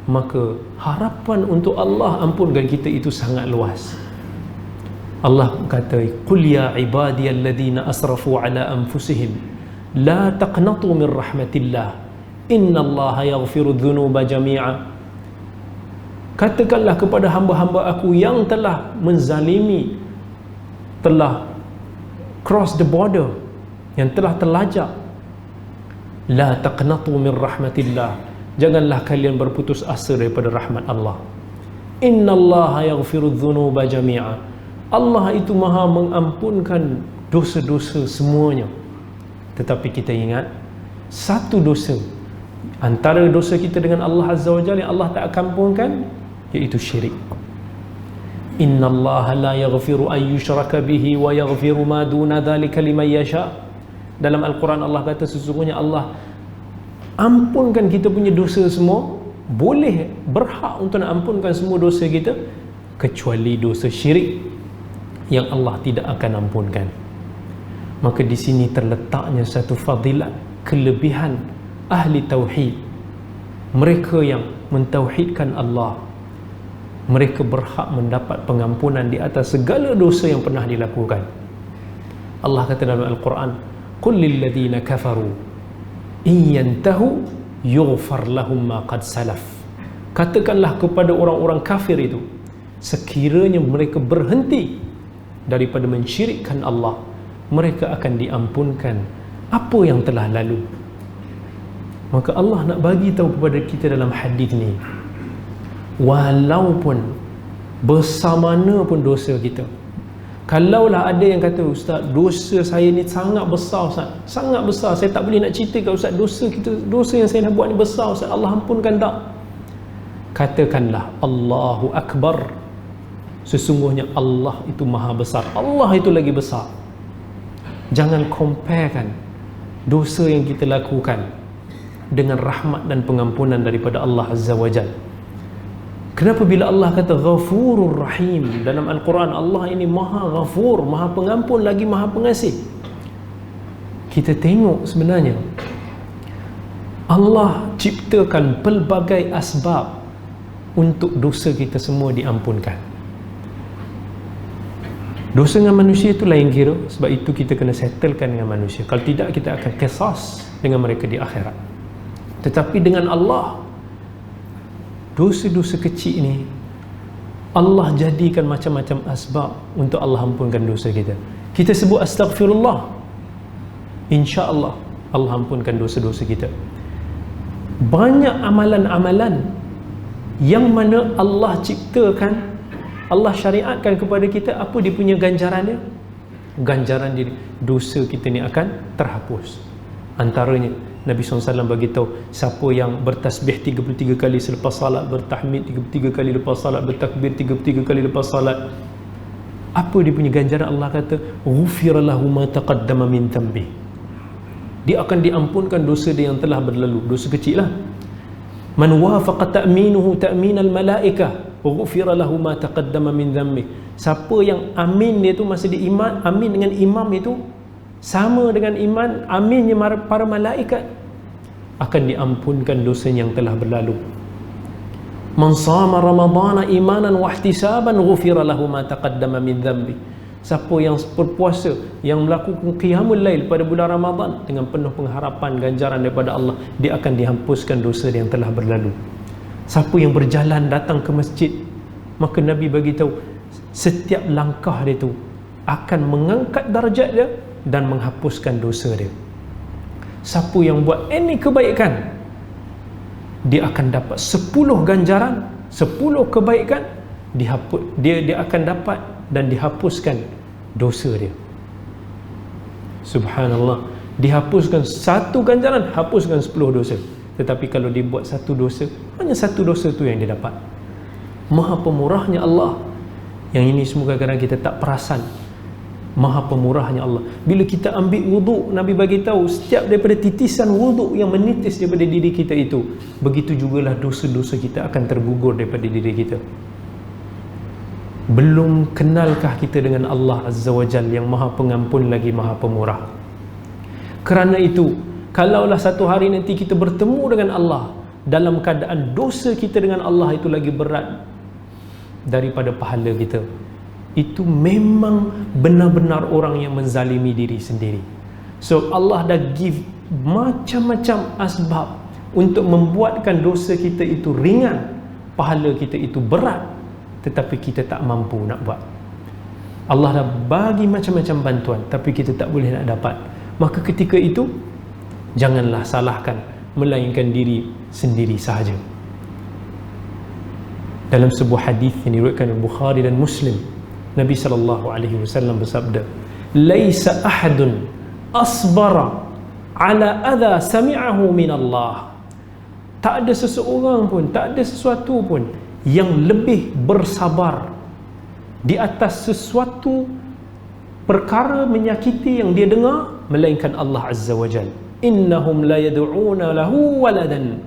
maka harapan untuk Allah ampunkan kita itu sangat luas. Allah kata, qul ya ibadiyalladzina asrafu ala anfusihim la taqnatu min rahmatillah innallaha yaghfiru dhunuba jami'a. Katakanlah kepada hamba-hamba aku yang telah menzalimi, telah cross the border, yang telah terlajak, la taqnatu min rahmatillah, janganlah kalian berputus asa daripada rahmat Allah. Innallaha yaghfiru dhunuba jami'a, Allah itu maha mengampunkan dosa-dosa semuanya. Tetapi kita ingat satu dosa antara dosa kita dengan Allah Azza wa Jalla yang Allah tak akan ampunkan, iaitu syirik. Innallaha la yaghfiru an yushraka bihi wa yaghfiru ma duna dhalika liman yasha. Dalam Al-Quran Allah kata sesungguhnya Allah ampunkan kita punya dosa semua, boleh berhak untuk nak ampunkan semua dosa kita, kecuali dosa syirik yang Allah tidak akan ampunkan. Maka di sini terletaknya satu fadilat, kelebihan ahli tauhid. Mereka yang mentauhidkan Allah, mereka berhak mendapat pengampunan di atas segala dosa yang pernah dilakukan. Allah kata dalam Al-Quran, qul lilladzina kafaru in yantahu yughfar lahum ma qad salaf. Katakanlah kepada orang-orang kafir itu, sekiranya mereka berhenti daripada mensyirikkan Allah, mereka akan diampunkan apa yang telah lalu. Maka Allah nak bagi tahu kepada kita dalam hadis ni, walaupun besar mana pun dosa kita, kalaulah ada yang kata, Ustaz, dosa saya ni sangat besar Ustaz, sangat besar, saya tak boleh nak cerita kat Ustaz, dosa yang saya nak buat ni besar Ustaz, Allah ampunkan tak? Katakanlah Allahu Akbar, sesungguhnya Allah itu maha besar, Allah itu lagi besar. Jangan comparekan dosa yang kita lakukan dengan rahmat dan pengampunan daripada Allah Azza wa Jal. Kenapa bila Allah kata Ghafurur Rahim dalam Al-Quran, Allah ini maha ghafur, maha pengampun lagi maha pengasih. kita tengok sebenarnya Allah ciptakan pelbagai asbab untuk dosa kita semua diampunkan. Dosa dengan manusia itu lain kira, sebab itu kita kena settlekan dengan manusia. Kalau tidak, kita akan qisas dengan mereka di akhirat. Tetapi dengan Allah, dosa-dosa kecil ini Allah jadikan macam-macam asbab untuk Allah ampunkan dosa kita. Kita sebut astaghfirullah, insya-Allah Allah ampunkan dosa-dosa kita. Banyak amalan-amalan yang mana Allah ciptakan, Allah syariatkan kepada kita, apa dia punya ganjarannya? Ganjaran dia, dosa kita ni akan terhapus. Antaranya Nabi SAW beritahu, siapa yang bertasbih 33 kali selepas salat, bertahmid 33 kali lepas salat, bertakbir 33 kali lepas salat, apa dia punya ganjaran? Allah kata, ghufira lahu ma taqaddama min dhanbi, dia akan diampunkan dosa dia yang telah berlalu, dosa kecil lah. Man wafaqa ta'minuhu ta'minal malaikah ghufira lahu ma taqaddama min dhanbi, siapa yang amin dia tu masa dia iman, amin dengan imam itu sama dengan iman aminnya para malaikat, akan diampunkan dosa yang telah berlalu. Man shama ramadhana imanan wa ihtisaban ghufira lahu ma taqaddama min dhanbi, siapa yang berpuasa, yang melakukan qiyamul lail pada bulan Ramadan dengan penuh pengharapan ganjaran daripada Allah, dia akan dihapuskan dosa yang telah berlalu. Siapa yang berjalan datang ke masjid, maka Nabi bagi tahu setiap langkah dia tu akan mengangkat darjat dia dan menghapuskan dosa dia. Siapa yang buat ini kebaikan, dia akan dapat 10 ganjaran, 10 kebaikan, dia akan dapat dan dihapuskan dosa dia. Subhanallah, dihapuskan satu ganjaran, hapuskan 10 dosa. Tetapi kalau dia buat satu dosa, hanya satu dosa tu yang dia dapat. Maha pemurahnya Allah. Yang ini semua kadang-kadang kita tak perasan. Maha pemurahnya Allah. Bila kita ambil wuduk, Nabi bagi tahu setiap daripada titisan wuduk yang menitis daripada diri kita itu, begitu jugalah dosa-dosa kita akan tergugur daripada diri kita. Belum kenalkah kita dengan Allah Azza wa Jal yang Maha Pengampun lagi Maha Pemurah? Kerana itu, kalaulah satu hari nanti kita bertemu dengan Allah dalam keadaan dosa kita dengan Allah itu lagi berat daripada pahala kita, itu memang benar-benar orang yang menzalimi diri sendiri. So Allah dah give macam-macam asbab untuk membuatkan dosa kita itu ringan, pahala kita itu berat, tetapi kita tak mampu nak buat. Allah dah bagi macam-macam bantuan, tapi kita tak boleh nak dapat. Maka ketika itu, janganlah salahkan melainkan diri sendiri sahaja. Dalam sebuah hadis yang diriwayatkan oleh Bukhari dan Muslim, Nabi SAW bersabda, "Laisa ahadun asbara ala adha sami'ahu min Allah." Tak ada seseorang pun, tak ada sesuatu pun yang lebih bersabar di atas sesuatu perkara menyakiti yang dia dengar melainkan Allah Azza wa Jal. Innahum la yad'una lahu waladan.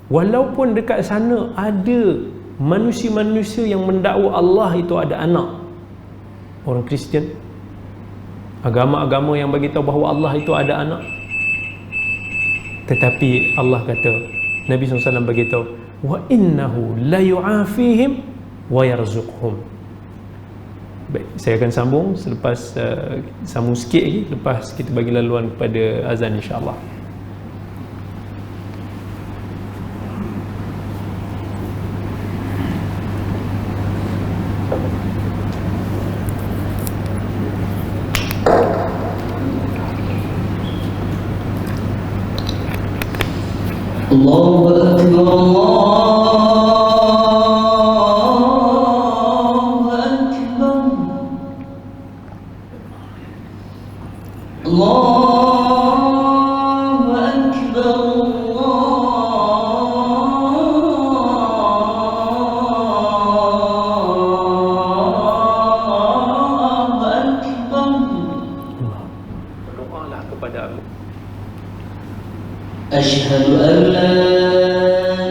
Walaupun dekat sana ada manusia-manusia yang mendakwa Allah itu ada anak, orang Kristian, agama-agama yang bagi tahu bahawa Allah itu ada anak, tetapi Allah kata, Nabi SAW bagi tahu, wa innahu la yu'afihim wa yarzuqhum. Baik, saya akan sambung selepas sambung sikit lagi lepas kita bagi laluan kepada azan, insya-Allah. Allahu Akbar, Allahu Akbar, Allahu Akbar. Berdoalah kepada Allah. Asyhadu an la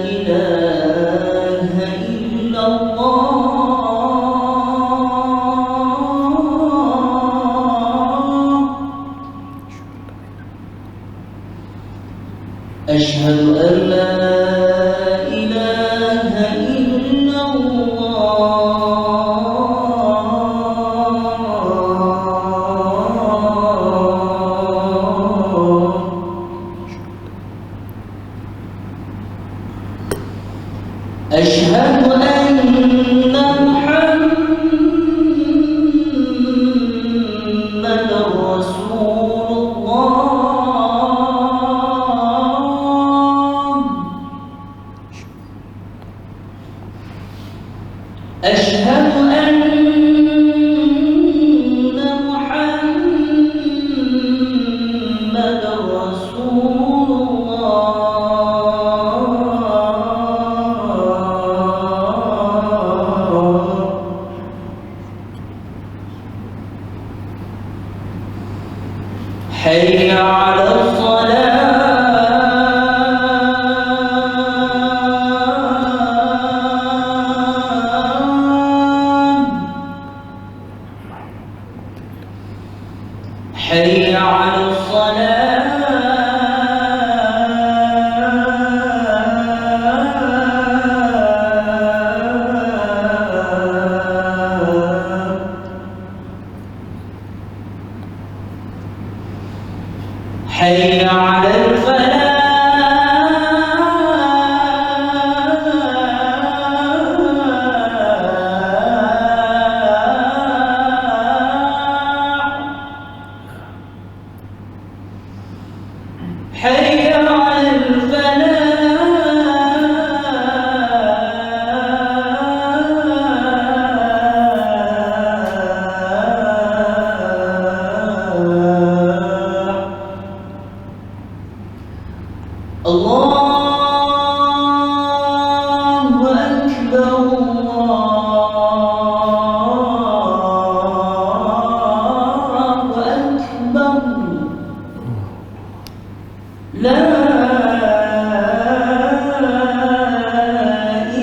ilaha illallah. أشهد أن لا إله إلا الله أشهد أن محمدا رسول الله أشهد أن محمدا رسول الله حي على الصلاة حي على الصلاة حي على الفلاح حي على الفلاح الله أكبر الله أكبر لا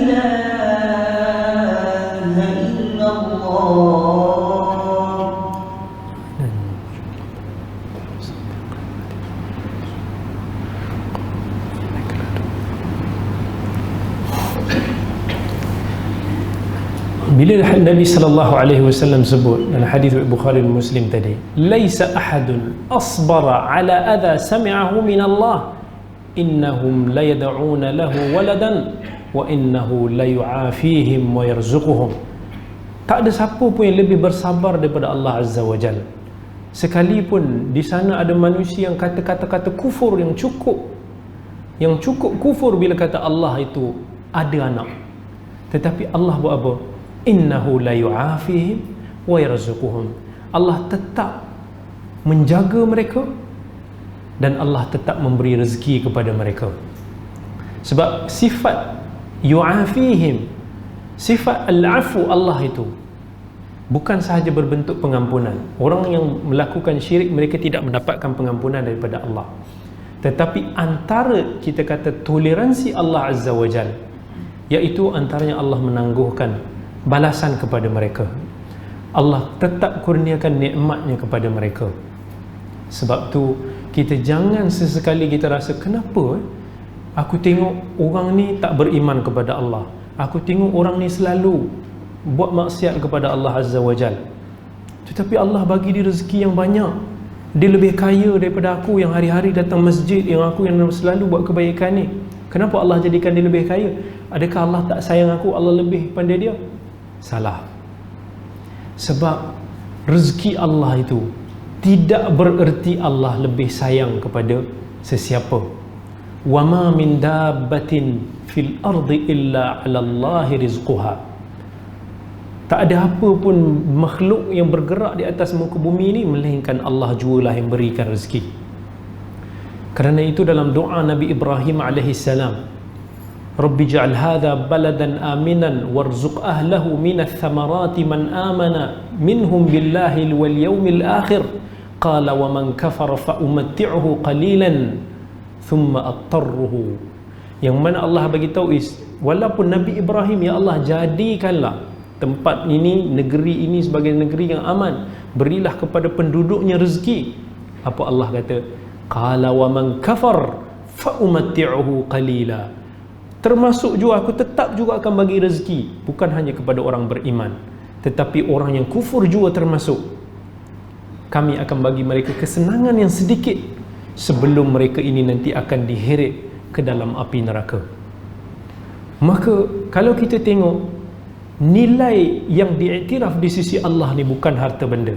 إله إلا الله Bila Nabi sallallahu alaihi wasallam sebut dalam hadis Bukhari dan Muslim tadi, laisa ahadun asbara ala adha sami'ahu min Allah innahum la yad'una lahu waladan wa innahu la yu'afihim wa yarzuquhum. Tak ada siapa pun yang lebih bersabar daripada Allah Azza wa Jalla. Sekalipun di sana ada manusia yang kata kata-kata kufur yang cukup kufur bila kata Allah itu ada anak, tetapi Allah buat apa? Innahu la yu'afihim wa yarzuquhum. Allah tetap menjaga mereka dan Allah tetap memberi rezeki kepada mereka. Sebab sifat yu'afihim, sifat al-afu Allah itu bukan sahaja berbentuk pengampunan. Orang yang melakukan syirik mereka tidak mendapatkan pengampunan daripada Allah, tetapi antara kita kata toleransi Allah Azza wa Jalla, iaitu antaranya Allah menangguhkan balasan kepada mereka. Allah tetap kurniakan nikmatnya kepada mereka. Sebab tu kita jangan sesekali kita rasa, kenapa aku tengok orang ni tak beriman kepada Allah, aku tengok orang ni selalu buat maksiat kepada Allah Azza wa Jal, tetapi Allah bagi dia rezeki yang banyak, dia lebih kaya daripada aku yang hari-hari datang masjid, yang aku yang selalu buat kebaikan ni. Kenapa Allah jadikan dia lebih kaya? Adakah Allah tak sayang aku, Allah lebih pandai dia? Salah. Sebab rezeki Allah itu tidak bererti Allah lebih sayang kepada sesiapa. Wa ma min dabbatin fil ardi illa 'ala Allahi rizquha. Tak ada apa pun makhluk yang bergerak di atas muka bumi ini melainkan Allah jualah yang berikan rezeki. Kerana itu dalam doa Nabi Ibrahim alaihi salam, Rabbi ja'al hadha baladan aminan warzuq ahlahu minats thamarati man amana minhum billahi wal yawmil akhir qala wa man kafara fa umatti'uhu qalilan thumma attarruhu. Yang mana Allah bagi tahu walaupun Nabi Ibrahim, ya Allah jadikanlah tempat ini, negeri ini sebagai negeri yang aman, berilah kepada penduduknya rezeki. Apa Allah kata? Qala wa man kafar fa umatti'uhu qalila. Termasuk juga aku tetap juga akan bagi rezeki, bukan hanya kepada orang beriman, tetapi orang yang kufur juga termasuk. Kami akan bagi mereka kesenangan yang sedikit sebelum mereka ini nanti akan diheret ke dalam api neraka. Maka kalau kita tengok, nilai yang diiktiraf di sisi Allah ni bukan harta benda.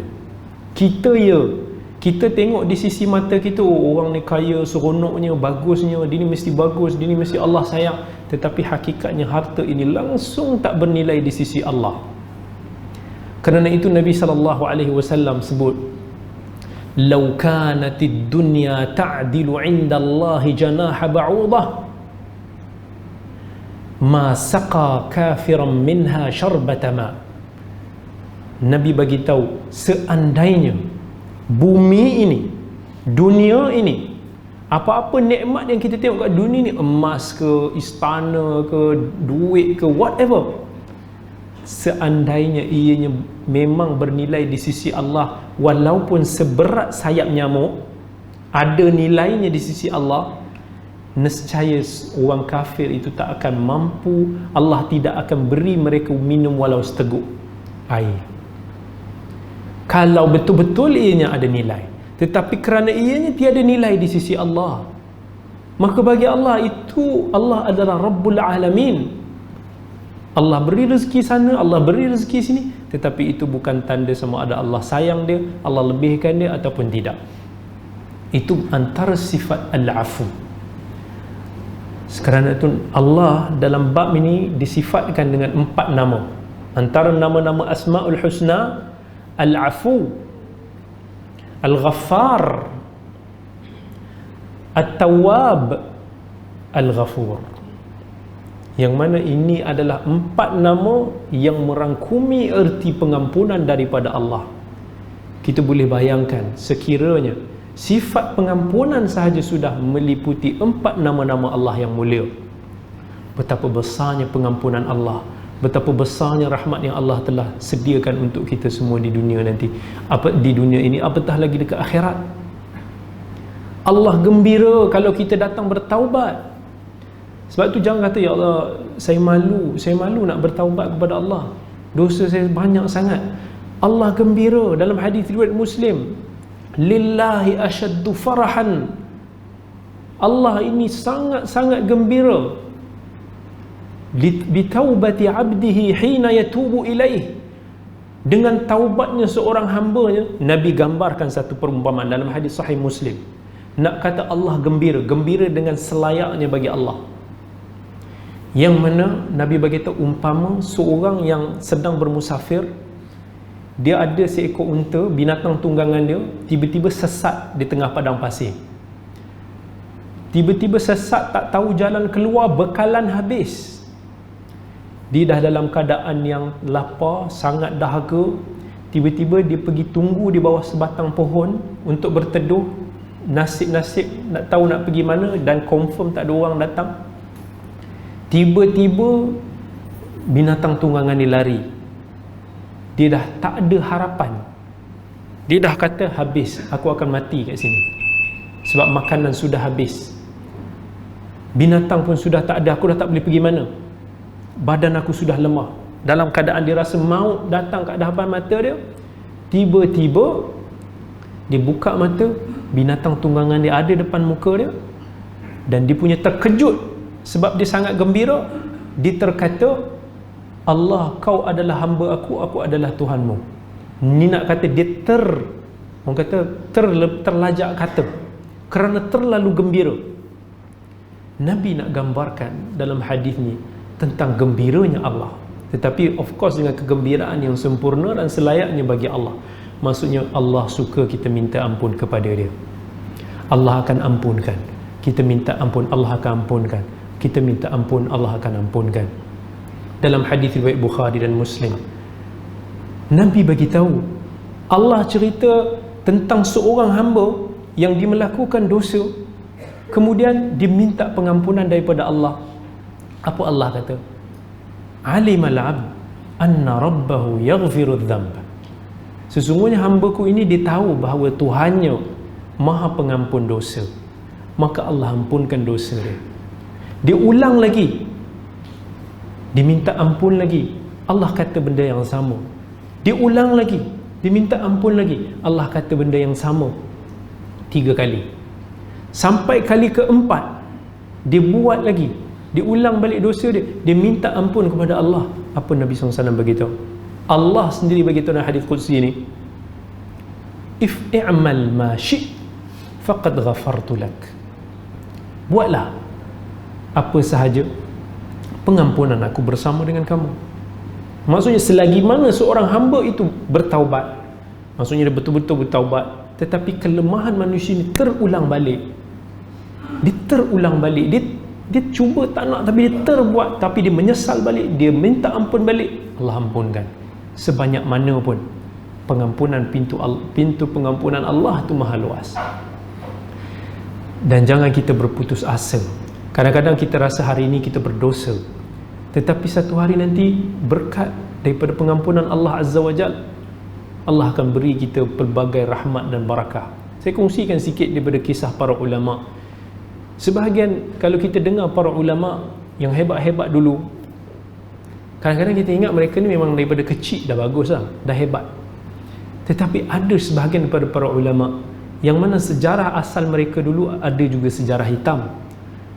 Kita tengok di sisi mata kita, oh, orang ni kaya, seronoknya, bagusnya, dia ni mesti bagus, dia ni mesti Allah sayang. Tetapi hakikatnya harta ini langsung tak bernilai di sisi Allah. Kerana itu Nabi SAW sebut, "Lau kanatid dunya ta'dilu 'inda Allah janaha ba'udah, ma saqa kafiran minha syarbata ma." Nabi bagi tahu, seandainya bumi ini, dunia ini, apa-apa nikmat yang kita tengok kat dunia ni, emas ke, istana ke, duit ke, whatever, seandainya ianya memang bernilai di sisi Allah, walaupun seberat sayap nyamuk, ada nilainya di sisi Allah, nescaya orang kafir itu tak akan mampu, Allah tidak akan beri mereka minum walau seteguk air. Kalau betul-betul ianya ada nilai. Tetapi kerana ianya tiada nilai di sisi Allah, maka bagi Allah itu, Allah adalah Rabbul Alamin. Allah beri rezeki sana, Allah beri rezeki sini, tetapi itu bukan tanda sama ada Allah sayang dia, Allah lebihkan dia ataupun tidak. Itu antara sifat Al-Afu. Kerana itu Allah dalam bab ini disifatkan dengan 4 nama. Antara nama-nama Asma'ul Husna, Al-Afu, Al-Ghaffar, At-Tawwab, Al-Ghafur. Yang mana ini adalah 4 nama yang merangkumi erti pengampunan daripada Allah. Kita boleh bayangkan, sekiranya sifat pengampunan sahaja sudah meliputi 4 nama-nama Allah yang mulia, betapa besarnya pengampunan Allah, betapa besarnya rahmat yang Allah telah sediakan untuk kita semua di dunia nanti, di dunia ini, apatah lagi dekat akhirat. Allah gembira kalau kita datang bertaubat. Sebab tu jangan kata, ya Allah, saya malu nak bertaubat kepada Allah, dosa saya banyak sangat. Allah gembira dalam hadis riwayat Muslim, lillahi asyaddu farahan, Allah ini sangat-sangat gembira bitaubati abdihi hina yatubu ilaih, dengan taubatnya seorang hambanya. Nabi gambarkan satu perumpamaan dalam hadis sahih Muslim. Nak kata Allah gembira dengan selayaknya bagi Allah, yang mana Nabi bagi tahu umpama seorang yang sedang bermusafir, dia ada seekor unta, binatang tunggangan dia, tiba-tiba sesat di tengah padang pasir. Tiba-tiba sesat, tak tahu jalan keluar, bekalan habis. Dia dah dalam keadaan yang lapar, sangat dahaga. Tiba-tiba dia pergi tunggu di bawah sebatang pohon untuk berteduh. Nasib-nasib nak tahu nak pergi mana, dan confirm tak ada orang datang. Tiba-tiba binatang tunggangan ni lari. Dia dah tak ada harapan. Dia dah kata, habis, aku akan mati kat sini, sebab makanan sudah habis, binatang pun sudah tak ada, aku dah tak boleh pergi mana, badan aku sudah lemah. Dalam keadaan dia rasa maut datang kat hadapan mata dia, tiba-tiba dia buka mata, binatang tunggangan dia ada depan muka dia, dan dia punya terkejut sebab dia sangat gembira. Dia terkata, Allah, kau adalah hamba aku adalah Tuhanmu. Ni nak kata dia orang kata terlajak kata, kerana terlalu gembira. Nabi nak gambarkan dalam hadis ni tentang gembiranya Allah, tetapi of course dengan kegembiraan yang sempurna dan selayaknya bagi Allah. Maksudnya Allah suka kita minta ampun kepada dia, Allah akan ampunkan. Kita minta ampun, Allah akan ampunkan. Kita minta ampun, Allah akan ampunkan. Dalam hadis riwayat Bukhari dan Muslim, Nabi bagi tahu, Allah cerita tentang seorang hamba yang dia melakukan dosa, kemudian dia minta pengampunan daripada Allah. Apa Allah kata? Alimal abd anna rabbahu yaghfiru dzamb. Sesungguhnya hamba-Ku ini dia tahu bahawa Tuhannya Maha Pengampun dosa. maka Allah ampunkan dosa dia. Dia ulang lagi, dia minta ampun lagi, Allah kata benda yang sama. Dia ulang lagi, dia minta ampun lagi, Allah kata benda yang sama 3 kali. Sampai kali keempat dia buat lagi, dia ulang balik dosa dia, dia minta ampun kepada Allah. Apa Nabi SAW beritahu? Allah sendiri beritahu dalam hadis qudsi ni, if i'mal ma syi' faqad ghafartu lak. Buatlah apa sahaja, pengampunan aku bersama dengan kamu. Maksudnya selagi mana seorang hamba itu bertaubat, maksudnya dia betul-betul bertaubat, tetapi kelemahan manusia ini terulang balik, dia terulang balik, dia cuba tak nak tapi dia terbuat, tapi dia menyesal balik, dia minta ampun balik, Allah ampunkan. Sebanyak mana pun pengampunan, pintu pengampunan Allah tu maha luas. Dan jangan kita berputus asa. Kadang-kadang kita rasa hari ini kita berdosa, tetapi satu hari nanti berkat daripada pengampunan Allah Azza wa Jal, Allah akan beri kita pelbagai rahmat dan barakah. Saya kongsikan sikit daripada kisah para ulama. Sebahagian kalau kita dengar para ulama yang hebat-hebat dulu, kadang-kadang kita ingat mereka ni memang daripada kecil dah bagus dah hebat. Tetapi ada sebahagian daripada para ulama yang mana sejarah asal mereka dulu ada juga sejarah hitam,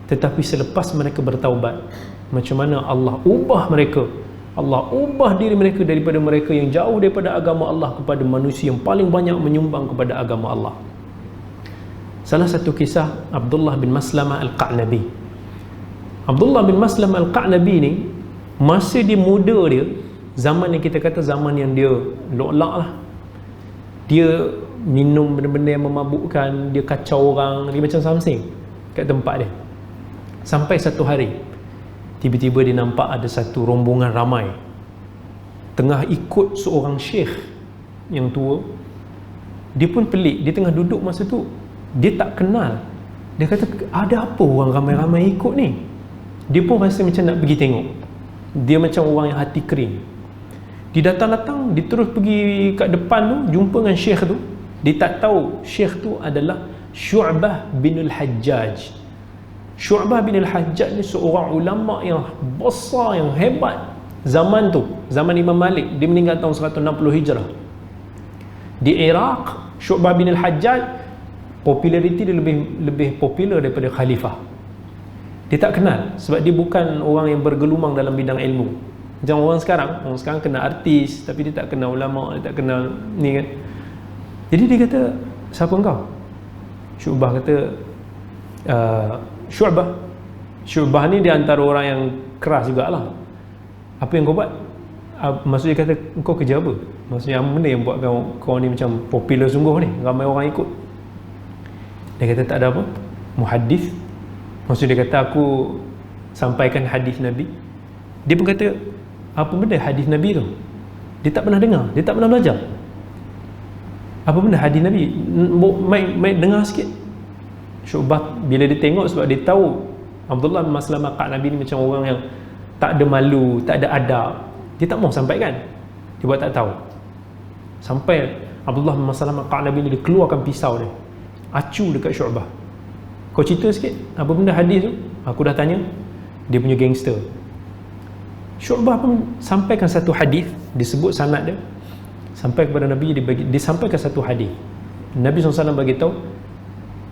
tetapi selepas mereka bertaubat, macam mana Allah ubah mereka, Allah ubah diri mereka daripada mereka yang jauh daripada agama Allah kepada manusia yang paling banyak menyumbang kepada agama Allah. Salah satu kisah Abdullah bin Maslamah Al-Qa'nabi. Abdullah bin Maslamah Al-Qa'nabi ni, masa dia muda dia, zaman yang kita kata zaman yang dia lo'lak lah, dia minum benda-benda yang memabukkan, dia kacau orang, dia macam something kat tempat dia. Sampai satu hari tiba-tiba dia nampak ada satu rombongan ramai tengah ikut seorang syekh yang tua. Dia pun pelik, dia tengah duduk masa tu, dia tak kenal. Dia kata, ada apa orang ramai-ramai ikut ni? Dia pun rasa macam nak pergi tengok. Dia macam orang yang hati kering. Dia datang-datang, dia terus pergi kat depan tu, jumpa dengan syekh tu. Dia tak tahu syekh tu adalah Syu'bah bin Al-Hajjaj. Syu'bah bin Al-Hajjaj ni seorang ulama yang besar, yang hebat zaman tu, zaman Imam Malik. Dia meninggal tahun 160 Hijrah. Di Iraq, Syu'bah bin Al-Hajjaj populariti dia lebih popular daripada khalifah. Dia tak kenal sebab dia bukan orang yang bergelumang dalam bidang ilmu. Macam orang sekarang kenal artis tapi dia tak kenal ulama, dia tak kenal ni kan. Jadi dia kata, siapa engkau? Syu'bah kata, Syu'bah ni dia antara orang yang keras jugalah. Apa yang kau buat? Maksudnya kata, kau kerja apa? Maksudnya apa benda yang buat kau ni macam popular sungguh ni, ramai orang ikut? Dia kata tak ada apa, muhaddis. Maksudnya dia kata aku sampaikan hadis Nabi. Dia pun kata, apa benda hadis Nabi tu? Dia tak pernah dengar, dia tak pernah belajar. Apa benda hadis Nabi? Mai dengar sikit. Syu'bah bila dia tengok, sebab dia tahu Abdullah bin Maslamah Qa'nabi ni macam orang yang tak ada malu, tak ada adab, dia tak mau sampaikan, dia buat tak tahu. Sampai Abdullah bin Maslamah Qa'nabi ni dia keluarkan pisau dia, acu dekat Syu'bah. Kau cerita sikit apa benda hadis tu? Aku dah tanya. Dia punya gangster. Syu'bah pun sampaikan satu hadis, disebut sanad dia sampai kepada Nabi. Dia sampaikan satu hadis. Nabi SAW bagi tahu,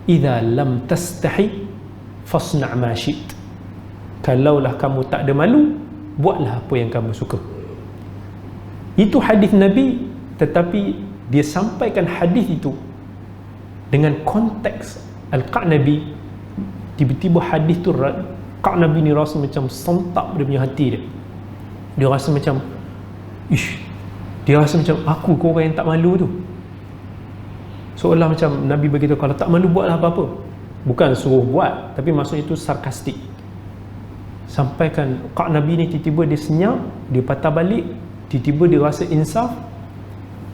idza lam tastahi fasna' ma syi't. Kalaulah kamu tak ada malu, buatlah apa yang kamu suka. Itu hadis Nabi, tetapi dia sampaikan hadis itu dengan konteks Al-Qa'nabi. Tiba-tiba hadis tu Qa'nabi ni rasa macam sentak dia punya hati dia. Dia rasa macam dia rasa macam aku ke orang yang tak malu tu. Seolah macam Nabi beritahu, kalau tak malu buatlah apa-apa. Bukan suruh buat, tapi maksudnya itu sarkastik. Sampaikan Qa'nabi ni tiba-tiba dia senyap, dia patah balik, tiba-tiba dia rasa insaf.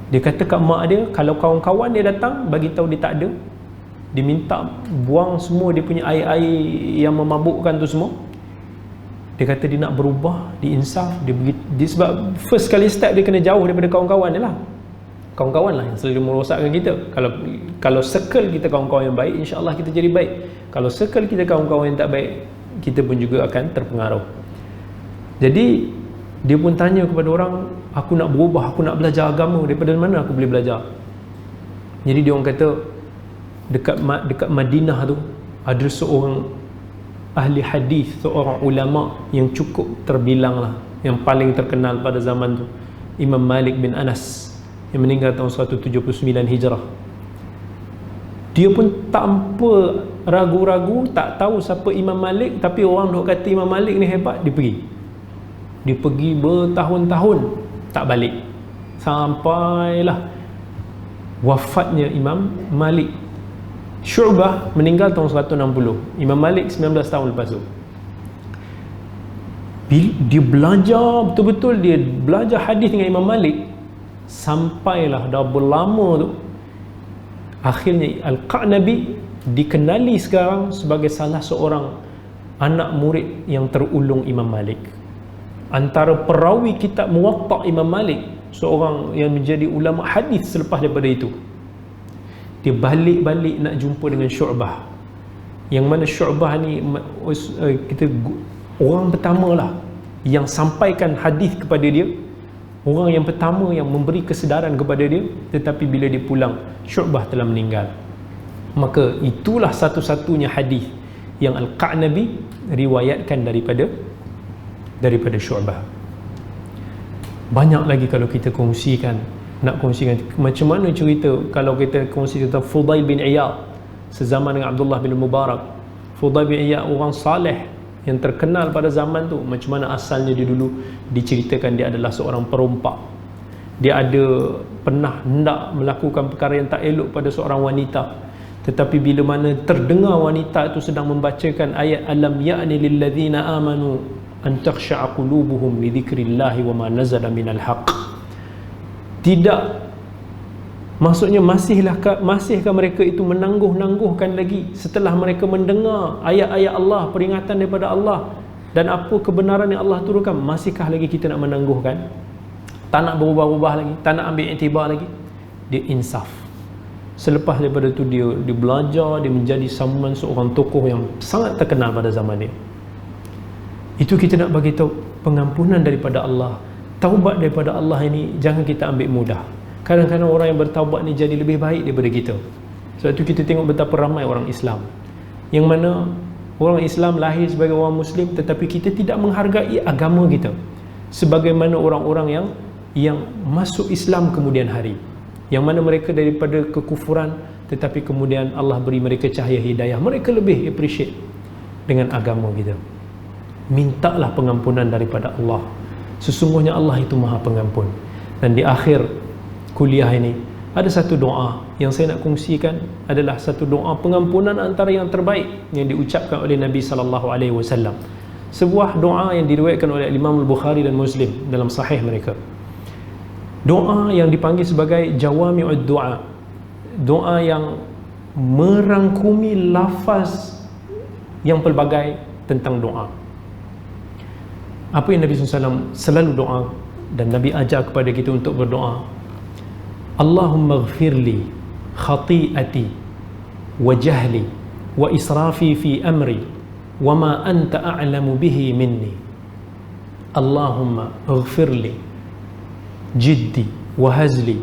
Dia kata kat mak dia, kalau kawan-kawan dia datang bagi tahu dia tak ada, dia minta buang semua dia punya air-air yang memabukkan tu semua. Dia kata dia nak berubah, dia insaf, dia sebab first kali step dia kena jauh daripada kawan-kawan dia lah. kawan-kawan lah yang selalu merosakkan kita. Kalau circle kita kawan-kawan yang baik, insya-Allah kita jadi baik. Kalau circle kita kawan-kawan yang tak baik, kita pun juga akan terpengaruh. Jadi dia pun tanya kepada orang, aku nak berubah, aku nak belajar agama, daripada mana aku boleh belajar? Jadi dia orang kata, dekat Madinah tu ada seorang ahli hadis, seorang ulama yang cukup terbilang lah, yang paling terkenal pada zaman tu, Imam Malik bin Anas, yang meninggal tahun 179 Hijrah. Dia pun tanpa ragu-ragu, tak tahu siapa Imam Malik, tapi orang duk kata Imam Malik ni hebat, dia pergi bertahun-tahun tak balik, sampailah wafatnya Imam Malik. Syu'bah meninggal tahun 160, Imam Malik 19 tahun lepas tu. Dia belajar betul-betul, dia belajar hadis dengan Imam Malik, sampailah dah berlama tu, akhirnya Al-Qa'nabi dikenali sekarang sebagai salah seorang anak murid yang terulung Imam Malik. Antara perawi kitab Muwatta' Imam Malik, seorang yang menjadi ulama hadis selepas daripada itu. Dia balik-balik nak jumpa dengan Syu'bah, yang mana Syu'bah ni orang pertama lah yang sampaikan hadis kepada dia, orang yang pertama yang memberi kesedaran kepada dia. Tetapi bila dia pulang, Syu'bah telah meninggal. Maka itulah satu-satunya hadis yang Al-Qa'nabi riwayatkan daripada Syu'bah. Banyak lagi kalau kita kongsikan, nak kongsikan macam mana cerita kalau kita kongsi tentang Fudail bin Iyad sezaman dengan Abdullah bin Mubarak. Fudail bin Iyad orang saleh yang terkenal pada zaman tu. Macam mana asalnya dia dulu, diceritakan dia adalah seorang perompak. Dia ada pernah hendak melakukan perkara yang tak elok pada seorang wanita, tetapi bila mana terdengar wanita itu sedang membacakan ayat alam ya'ni lilladzina amanu an takhsha'a qulubuhum li dzikrillahi wa ma nazala minal haqq. Tidak, maksudnya masihkah mereka itu menangguh-nangguhkan lagi setelah mereka mendengar ayat-ayat Allah, peringatan daripada Allah dan apa kebenaran yang Allah turunkan, masihkah lagi kita nak menangguhkan? Tak nak berubah-ubah lagi, tak nak ambil iktibar lagi? Dia insaf. Selepas daripada tu dia belajar, dia menjadi sambungan seorang tokoh yang sangat terkenal pada zaman dia. Itu kita nak bagi tahu pengampunan daripada Allah, taubat daripada Allah ini jangan kita ambil mudah. Kadang-kadang orang yang bertaubat ni jadi lebih baik daripada kita. Sebab itu kita tengok betapa ramai orang Islam yang mana orang Islam lahir sebagai orang Muslim, tetapi kita tidak menghargai agama kita sebagaimana orang-orang yang masuk Islam kemudian hari, yang mana mereka daripada kekufuran tetapi kemudian Allah beri mereka cahaya hidayah, mereka lebih appreciate dengan agama kita. Mintalah pengampunan daripada Allah. Sesungguhnya Allah itu Maha Pengampun. Dan di akhir kuliah ini ada satu doa yang saya nak kongsikan, adalah satu doa pengampunan antara yang terbaik yang diucapkan oleh Nabi SAW. Sebuah doa yang diriwayatkan oleh Imam Al-Bukhari dan Muslim dalam sahih mereka. Doa yang dipanggil sebagai jawami'ud doa, doa yang merangkumi lafaz yang pelbagai tentang doa. Apa yang Nabi SAW selalu doa dan Nabi ajar kepada kita untuk berdoa, Allahumma ghfirli khati'ati wa jahli wa israfi fi amri wa ma anta a'lamu bihi minni. Allahumma ghfirli jiddi wa hazli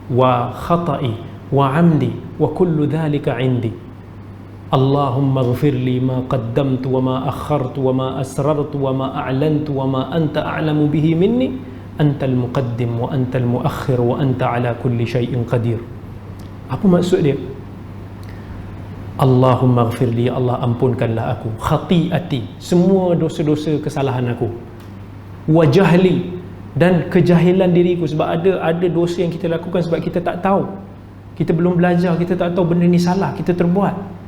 wa khata'i wa amdi wa kullu dhalika indi. Allahumma ghfirli ma qaddamtu wa ma akhartu wa ma asrartu wa ma a'lantu wa ma anta a'lamu bihi minni, antal muqaddim wa antal muakhir wa anta ala kulli syai'in qadir. Apa maksud dia? Allahumma ghfirli, ya Allah ampunkanlah aku, khati'ati, semua dosa-dosa kesalahan aku, wa jahli, dan kejahilan diriku, sebab ada dosa yang kita lakukan sebab kita tak tahu, kita belum belajar, kita tak tahu benda ni salah, kita terbuat.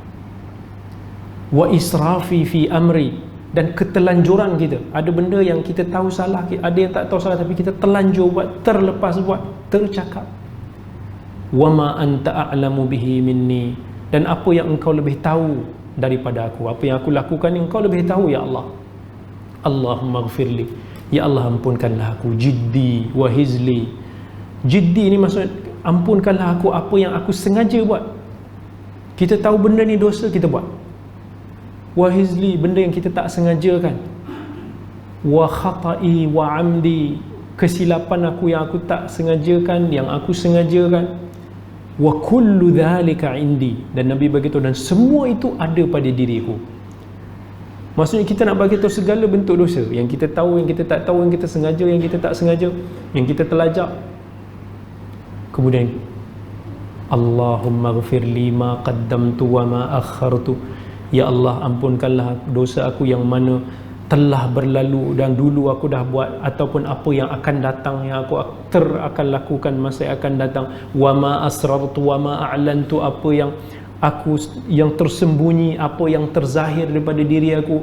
Wa israfi fi amri, dan ketelanjuran kita, ada benda yang kita tahu salah, ada yang tak tahu salah tapi kita terlanjur buat, terlepas buat, tercakap. Wa ma anta a'lamu bihi minni, dan apa yang engkau lebih tahu daripada aku, apa yang aku lakukan yang engkau lebih tahu ya Allah. Allahumma ghfirli, ya Allah ampunkanlah aku, jiddi wa hizli. Jiddi ni maksud ampunkanlah aku apa yang aku sengaja buat. Kita tahu benda ni dosa, kita buat. Wa hizli, benda yang kita tak sengajakan. Wa khata'i wa amdi, kesilapan aku yang aku tak sengajakan, yang aku sengajakan. Wa kullu dhalika indi, dan Nabi beritahu, dan semua itu ada pada diriku. Maksudnya kita nak bagi tahu segala bentuk dosa, yang kita tahu, yang kita tak tahu, yang kita sengaja, yang kita tak sengaja, yang kita terlajak. Kemudian Allahumma ghafirli ma qaddamtu wa ma akhartu, ya Allah ampunkanlah dosa aku yang mana telah berlalu dan dulu aku dah buat, ataupun apa yang akan datang, yang aku akan lakukan masa yang akan datang. Wa ma asrartu wa ma a'lantu, apa yang tersembunyi, apa yang terzahir daripada diri aku.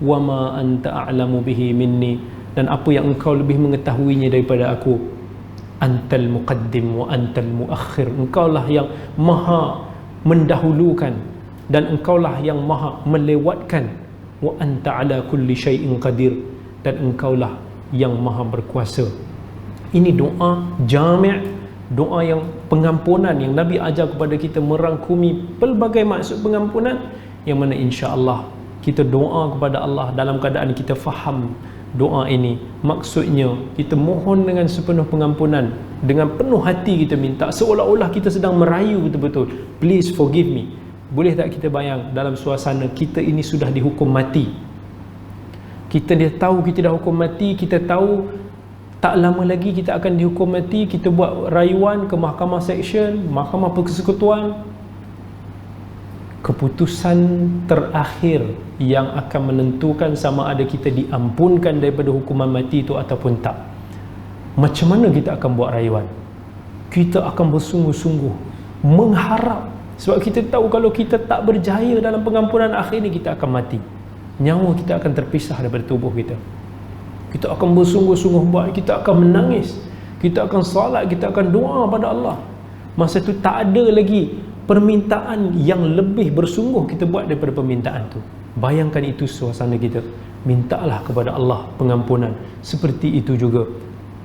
Wa ma anta a'lamu bihi minni, dan apa yang engkau lebih mengetahuinya daripada aku. Antal muqaddim wa antal muakhir, engkaulah yang maha mendahulukan dan engkaulah yang maha melewatkan. Wa anta ala kulli syai'in qadir, dan engkaulah yang maha berkuasa. Ini doa jami', doa yang pengampunan yang Nabi ajar kepada kita, merangkumi pelbagai maksud pengampunan, yang mana insya-Allah kita doa kepada Allah dalam keadaan kita faham doa ini. Maksudnya kita mohon dengan sepenuh pengampunan, dengan penuh hati kita minta, seolah-olah kita sedang merayu betul-betul, please forgive me. Boleh tak kita bayang dalam suasana kita ini sudah dihukum mati, kita dah tahu kita dah hukum mati, kita tahu tak lama lagi kita akan dihukum mati, kita buat rayuan ke mahkamah seksyen, mahkamah persekutuan, keputusan terakhir yang akan menentukan sama ada kita diampunkan daripada hukuman mati itu ataupun tak. Macam mana kita akan buat rayuan? Kita akan bersungguh-sungguh mengharap, sebab kita tahu kalau kita tak berjaya dalam pengampunan akhir ni, kita akan mati, nyawa kita akan terpisah daripada tubuh kita. Kita akan bersungguh-sungguh buat, kita akan menangis, kita akan salat, kita akan doa pada Allah. Masa tu tak ada lagi permintaan yang lebih bersungguh kita buat daripada permintaan tu. Bayangkan itu suasana kita. Mintalah kepada Allah pengampunan. Seperti itu juga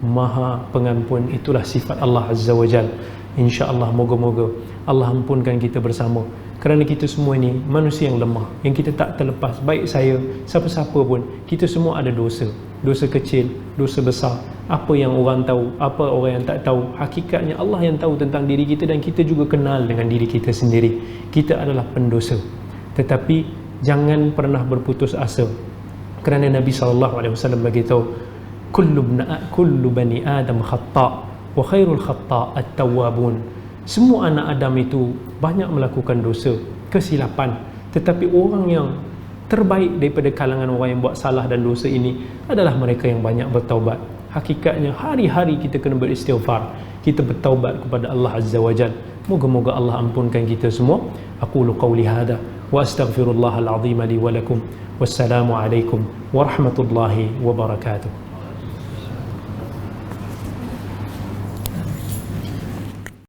Maha Pengampun, itulah sifat Allah Azza wa Jal. InsyaAllah moga-moga Allah ampunkan kita bersama, kerana kita semua ni manusia yang lemah, yang kita tak terlepas. Baik saya, siapa-siapa pun, kita semua ada dosa. Dosa kecil, dosa besar, apa yang orang tahu, apa orang yang tak tahu. Hakikatnya Allah yang tahu tentang diri kita, dan kita juga kenal dengan diri kita sendiri. Kita adalah pendosa. Tetapi jangan pernah berputus asa, kerana Nabi SAW beritahu, kullu bani Adam khata' wa khairul khata' at-tawwabun. Semua anak Adam itu banyak melakukan dosa, kesilapan, tetapi orang yang terbaik daripada kalangan orang yang buat salah dan dosa ini adalah mereka yang banyak bertaubat. Hakikatnya hari-hari kita kena beristighfar, kita bertaubat kepada Allah Azza wa Jal. Moga-moga Allah ampunkan kita semua. Aqulu qawli hadha wa astaghfirullahal azim li wa lakum. Wassalamu alaikum warahmatullahi wabarakatuh.